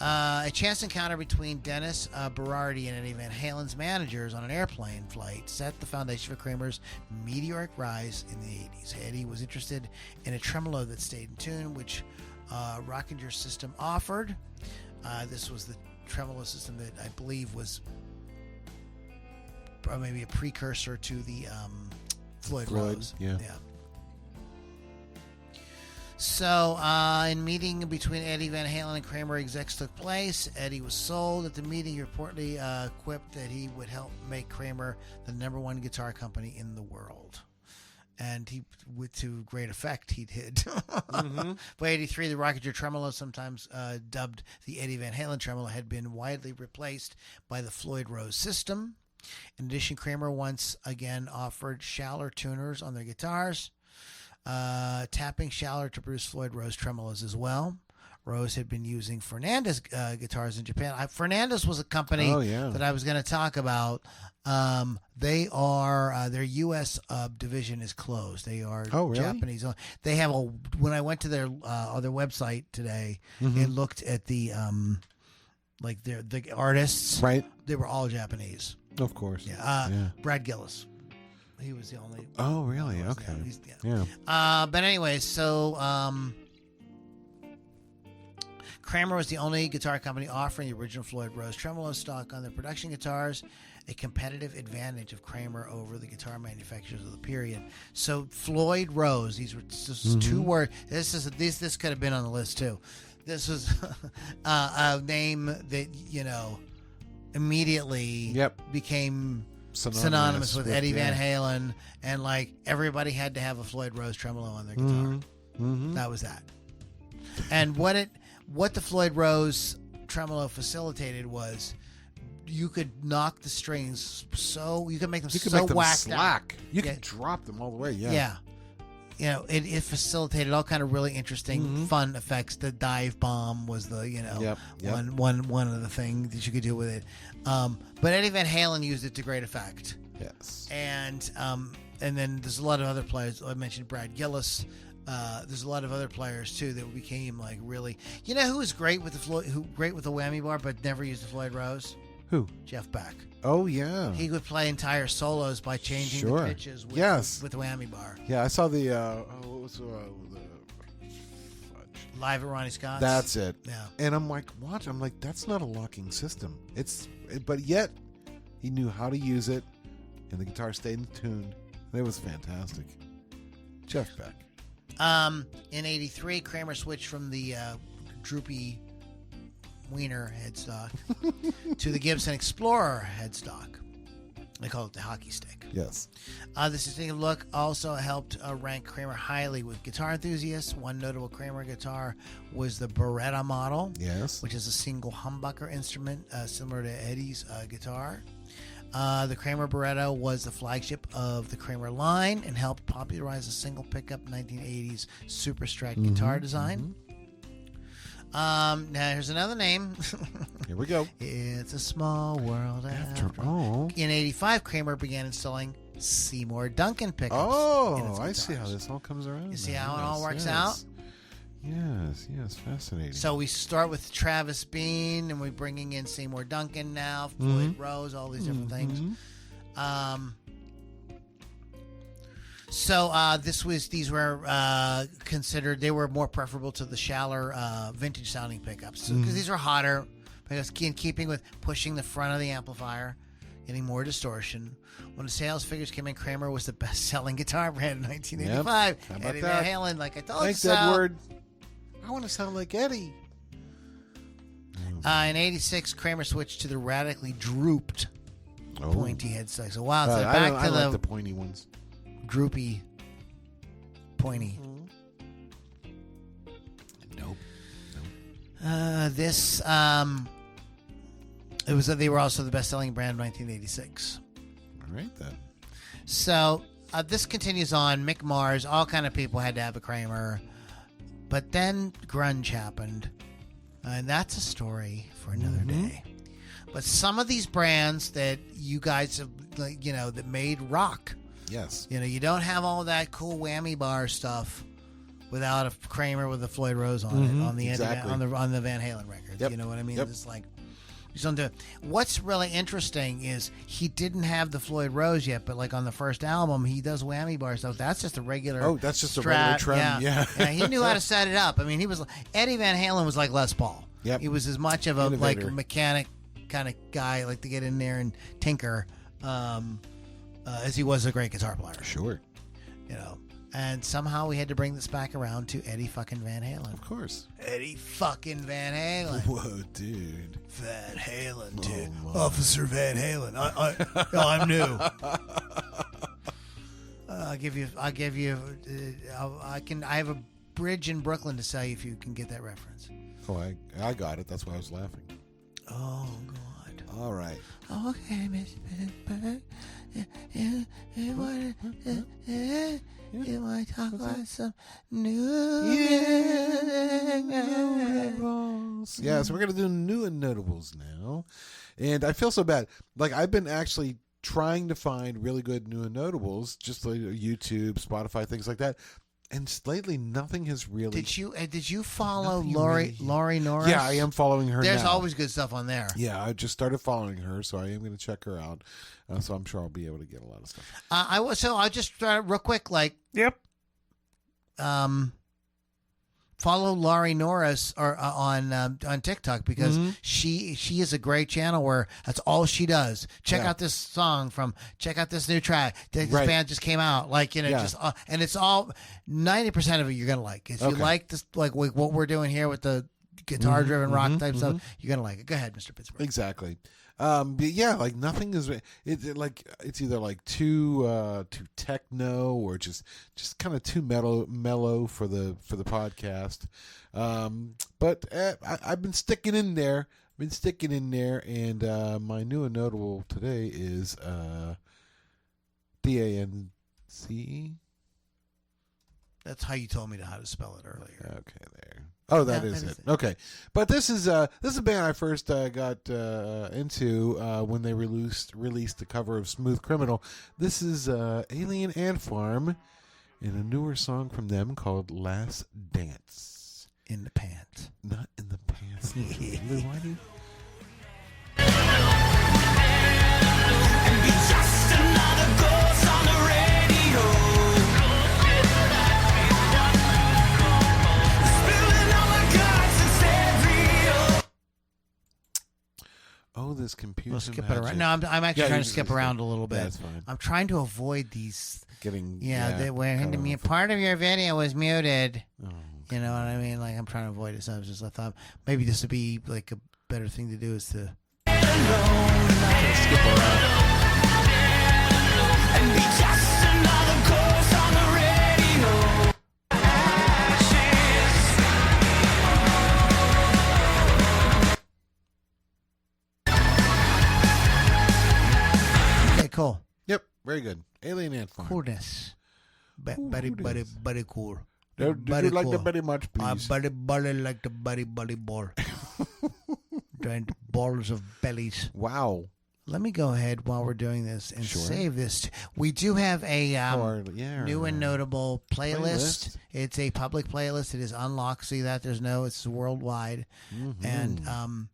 a chance encounter between Dennis Berardi and Eddie Van Halen's managers on an airplane flight set the foundation for Kramer's meteoric rise in the 80s. Eddie was interested in a tremolo that stayed in tune, which Rockinger system offered. This was the tremolo system that I believe was maybe a precursor to the Floyd Rose. Yeah. So, in meeting between Eddie Van Halen and Kramer execs took place. Eddie was sold at the meeting. He reportedly quipped that he would help make Kramer the #1 guitar company in the world. And he, to great effect, he did. By 83, the Rockinger tremolo, sometimes dubbed the Eddie Van Halen tremolo, had been widely replaced by the Floyd Rose system. In addition, Kramer once again offered Schaller tuners on their guitars, tapping Schaller to produce Floyd Rose tremolos as well. Rose had been using Fernandez guitars in Japan. Fernandez was a company that I was going to talk about. They are their U.S. Division is closed. They are Japanese. They have when I went to their website today, and looked at the the artists. Right. They were all Japanese. Of course. Brad Gillis. He was the only. Oh, really? Okay. Yeah. But anyway, so Kramer was the only guitar company offering the original Floyd Rose tremolo stock on their production guitars, a competitive advantage of Kramer over the guitar manufacturers of the period. So Floyd Rose, these were just two words. This could have been on the list too. This was a name that immediately became synonymous with Eddie Van Halen, and everybody had to have a Floyd Rose tremolo on their guitar. That was that. And what the Floyd Rose tremolo facilitated was you could knock the strings you could make them whacked slack. out. You could drop them all the way. Yeah. It facilitated all kind of really interesting, fun effects. The dive bomb was the one of the things that you could do with it. But Eddie Van Halen used it to great effect. Yes. And then there's a lot of other players. I mentioned Brad Gillis. There's a lot of other players too that became really. You know who was great with the whammy bar but never used the Floyd Rose? Who? Jeff Beck. Oh yeah. He would play entire solos by changing the pitches with the whammy bar. Yeah, I saw the what was the Live at Ronnie Scott's. That's it. Yeah. And I'm like, what? I'm like, that's not a locking system. But yet he knew how to use it, and the guitar stayed in tune. It was fantastic. Jeff Beck. In 83, Kramer switched from the droopy Wiener headstock to the Gibson Explorer headstock. They call it the hockey stick. Yes. This distinctive look also helped rank Kramer highly with guitar enthusiasts. One notable Kramer guitar was the Beretta model, which is a single humbucker instrument similar to Eddie's guitar. The Kramer Beretta was the flagship of the Kramer line and helped popularize the single pickup 1980s Super Strat guitar design. Now here's another name. Here we go. It's a small world after all. In 85, Kramer began installing Seymour Duncan pickups. Oh, I see how this all comes around. You see now. how it all works Yes. out? Yes, fascinating. So we start with Travis Bean, and we're bringing in Seymour Duncan now, Floyd Rose, all these different things. So these were considered, they were more preferable to the shallower vintage sounding pickups because these were hotter, because in keeping with pushing the front of the amplifier, getting more distortion. When the sales figures came in, Kramer was the best-selling guitar brand in 1985. Yep. How about Eddie that? Van Halen, like I told Thanks, you so. Edward. I want to sound like Eddie. In 86, Kramer switched to the radically drooped pointy headset. So wow, so I back to like the pointy ones. Droopy, pointy. Nope. They were also the best-selling brand of 1986. All right then. So this continues on. Mick Mars, all kind of people had to have a Kramer, but then grunge happened, and that's a story for another day. But some of these brands that you guys have, that made rock. Yes. You don't have all that cool whammy bar stuff without a Kramer with a Floyd Rose on it on the exactly. on the Van Halen records. Yep. You know what I mean? Yep. It's like you just don't do it. What's really interesting is he didn't have the Floyd Rose yet, but like on the first album, he does whammy bar stuff. That's just a regular. Oh, that's just Strat. a regular trem. Yeah. He knew how to set it up. I mean, Eddie Van Halen was like Les Paul. Yep. He was as much of a Innovator. like mechanic kind of guy, like to get in there and tinker. As he was a great guitar player. Sure. And somehow we had to bring this back around to Eddie fucking Van Halen. Of course. Eddie fucking Van Halen. Whoa, dude. Van Halen, dude. my. Officer Van Halen. I'm new. I have a bridge in Brooklyn to sell you if you can get that reference. Oh, I got it. That's why I was laughing. Oh, God. All right. Okay, Miss Pittsburgh. You want to talk about some new music? Yeah, so we're going to do new and notables now. And I feel so bad. Like, I've been actually trying to find really good new and notables, just like YouTube, Spotify, things like that. And lately, nothing has really. Did you follow Nothing Laurie Norris? Yeah, I am following her. There's now. always good stuff on there. Yeah, I just started following her, so I am going to check her out. So I'm sure I'll be able to get a lot of stuff. I'll just start real quick. Yep. Follow Laurie Norris on TikTok because she is a great channel where that's all she does. Check out this song check out this new track. This band just came out. And it's all 90% of it you're gonna like. If you like this, like what we're doing here with the guitar driven rock type stuff, you're gonna like it. Go ahead, Mr. Pittsburgh. Exactly. But yeah, like nothing is. It's either like too techno or just kind of too mellow for the podcast. But I've been sticking in there. And my new and notable today is Dance. That's how you told me how to spell it earlier. Okay, there. Oh, that is it. Okay, but this is a band I first got into when they released the cover of Smooth Criminal. This is Alien Ant Farm, and a newer song from them called Last Dance. In the pants. Not in the pants. Lou, why do you? And be just another ghost on the radio. Oh, this computer. We'll skip it around. No, I'm actually trying to skip around a little bit. That's fine. I'm trying to avoid these. Getting Part of your video was muted. Oh, you know what I mean? Like I'm trying to avoid it. So I thought maybe this would be like a better thing to do is to skip around. And be just another ghost on the radio. Okay, cool. Yep, very good. Alien Ant Farm. Coolness. Very cool. Do you like the very much, please? Buddy like the buddy ball. Giant balls of bellies. Wow. let me go ahead while we're doing this and Sure. save this. We do have a new and no. notable playlist. Playlist? It's a public playlist. It is unlocked. See that? It's worldwide. Mm-hmm. And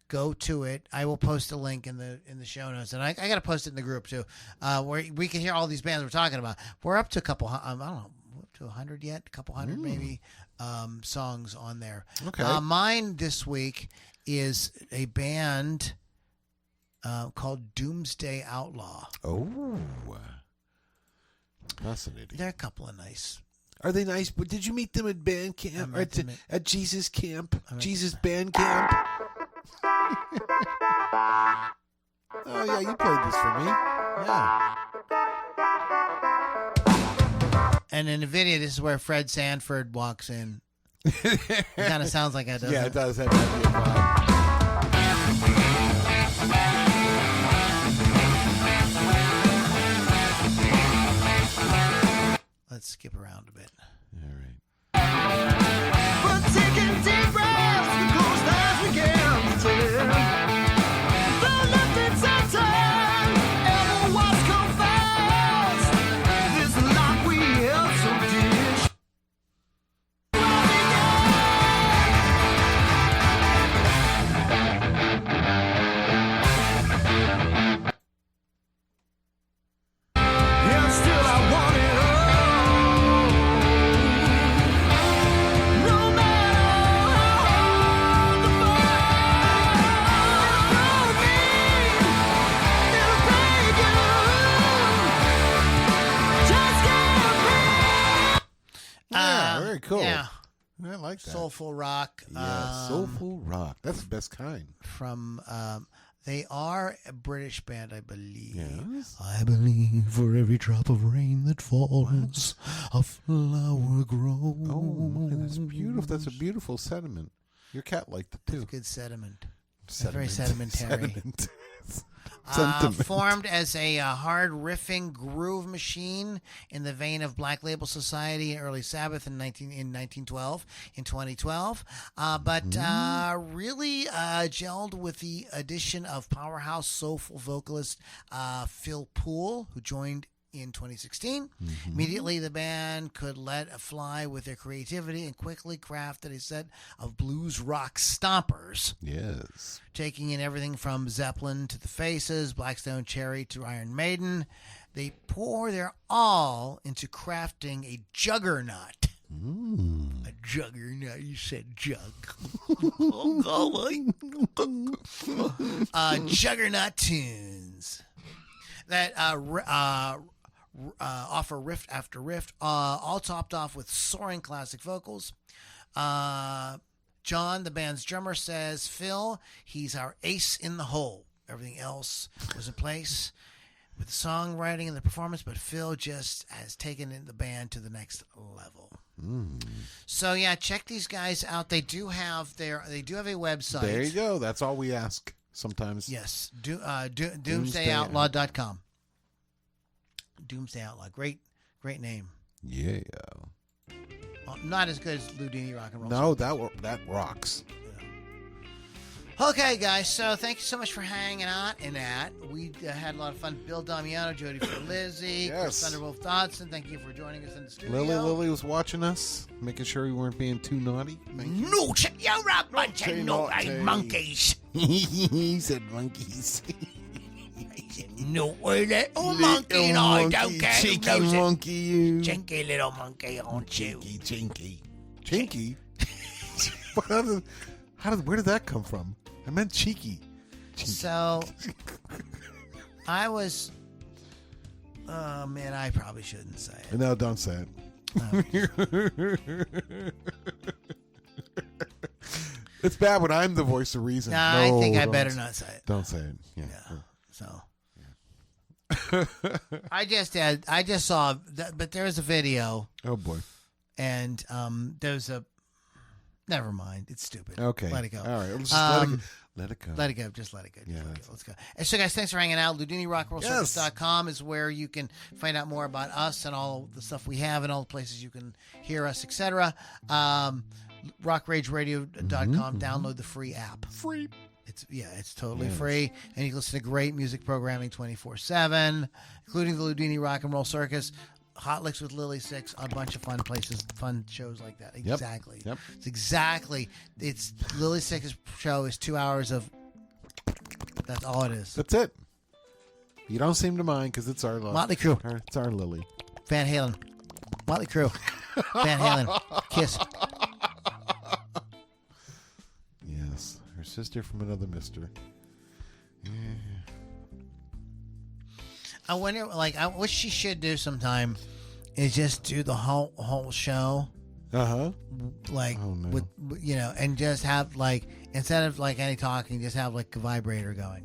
go to it. I will post a link in the show notes, and I got to post it in the group too, where we can hear all these bands we're talking about. We're up to a couple. I don't know, up to 100 yet? A couple hundred maybe songs on there. Okay. Mine this week is a band called Doomsday Outlaw. Oh, fascinating. They're a couple of nice. Are they nice? But did you meet them at band I camp? met them At Jesus camp? met Jesus band camp? Oh, yeah, you played this for me. Yeah. And in the video, this is where Fred Sanford walks in. It kind of sounds like that, doesn't Yeah, it? it does have that vibe. Let's skip around a bit. All right. But taking deep breaths because as we get the left and center, ever was confessed. This life we held so dear. And still I want it all. No matter how the fire it'll break you. Just get Yeah, very cool. Yeah, I like that. soulful rock. Yeah, soulful rock. That's the best kind. From they are a British band, I believe. Yes. I believe for every drop of rain that falls, a flower grows. Oh, my, that's beautiful. That's a beautiful sentiment. Your cat liked it too. Good sediment. Sediment. Very sedimentary. Sediment. Sentiment. Formed as a hard riffing groove machine in the vein of Black Label Society and Early Sabbath in 2012, but really gelled with the addition of powerhouse soulful vocalist Phil Poole, who joined in 2016. Immediately, the band could let fly with their creativity and quickly crafted a set of blues rock stompers, Yes. taking in everything from Zeppelin to The Faces, Blackstone Cherry to Iron Maiden. They pour their all into crafting a juggernaut. A juggernaut, you said jug. Juggernaut tunes that offer riff after riff, all topped off with soaring classic vocals. John, the band's drummer, says, Phil, he's our ace in the hole. Everything else was in place with the songwriting and the performance, but Phil just has taken the band to the next level. So yeah, check these guys out. They do have a website. There you go. That's all we ask sometimes. Yes, doomsdayoutlaw.com. Doomsday Outlaw, great name. Yeah. Not as good as Loudini Rock and Roll. No, that rocks. Okay, guys. So thank you so much for hanging out and that. We had a lot of fun. Bill Damiano, Jody for Lizzie, Chris Yes. Thunderwolf Dodson. Thank you for joining us in the studio. Lily was watching us, making sure we weren't being too naughty. Thank you. No, you're a bunch of naughty naughty. monkeys. He said monkeys. No, little monkey, no, don't care. Cheeky monkey, you. Chinky little monkey, aren't you? Chinky. Chinky? Where did that come from? I meant cheeky. So, I was... Oh, man, I probably shouldn't say it. No, don't say it. It's bad when I'm the voice of reason. Nah, I think I don't. better not say it. Don't say it. Yeah. So, I just saw, but there's a video, Oh boy. and there's a. Never mind. It's stupid. Okay. Let it go. All right. Let's just let it go. Let it go. Just let it go. Yeah, Let's go. And so, guys, thanks for hanging out. LoudiniRockRollCircus.com is where you can find out more about us and all the stuff we have and all the places you can hear us, etc. RockRageRadio.com. Download the free app. Free. It's totally Yes. free, and you can listen to great music programming 24/7, including the Loudini Rock and Roll Circus, Hot Licks with Lily Six, a bunch of fun places, fun shows like that. Exactly. Yep. It's exactly. It's Lily Six's show is 2 hours of. That's all it is. That's it. You don't seem to mind because it's our Motley Crue, It's our Lily. Van Halen, Motley Crue, Van Halen, Kiss. Yes, her sister from another mister. I wonder, what she should do sometime is just do the whole show, Oh, no. with and just have instead of any talking, just have a vibrator going.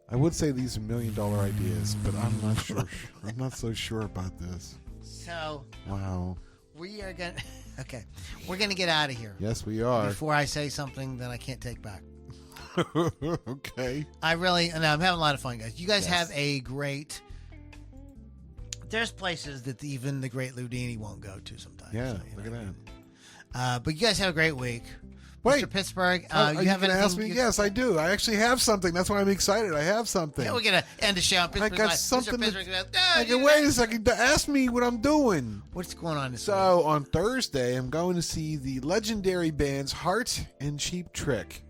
I would say these are $1 million ideas, but I'm not sure. I'm not so sure about this. So Wow. we are gonna we're gonna get out of here Yes, we are. before I say something that I can't take back. Okay. I'm having a lot of fun, guys. You guys Yes. have a great. There's places that even the great Loudini won't go to sometimes. Yeah, so, look at that. But you guys have a great week. Wait. Mr. Pittsburgh, Are you have going to ask anything me? you- Yes, I do. I actually have something. That's why I'm excited. I have something. Yeah, we're gonna end the show. I got something. Pittsburgh, Wait a second. Ask me what I'm doing. What's going on this So on Thursday, I'm going to see the legendary bands Heart and Cheap Trick.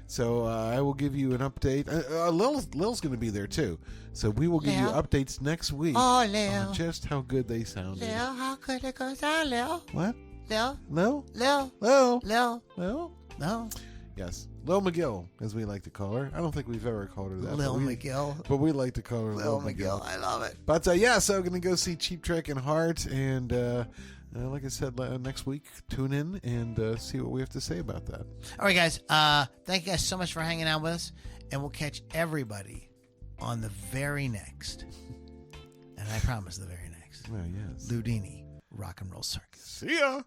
So I will give you an update. Lil's going to be there too. So we will give you Lil? updates next week Oh, Lil. on just how good they sounded. Lil, how could it go down, Lil? What? Lil? Lil? Lil? Lil? Lil? Lil? No. Yes. Lil McGill, as we like to call her. I don't think we've ever called her that. Lil but we- McGill. But we like to call her Lil McGill. I love it. But yeah, so I'm going to go see Cheap Trick and Heart. And like I said, next week, tune in and see what we have to say about that. All right, guys. Thank you guys so much for hanging out with us. And we'll catch everybody on the very next. And I promise the very next. Well, yes. Loudini Rock and Roll Circus. See ya.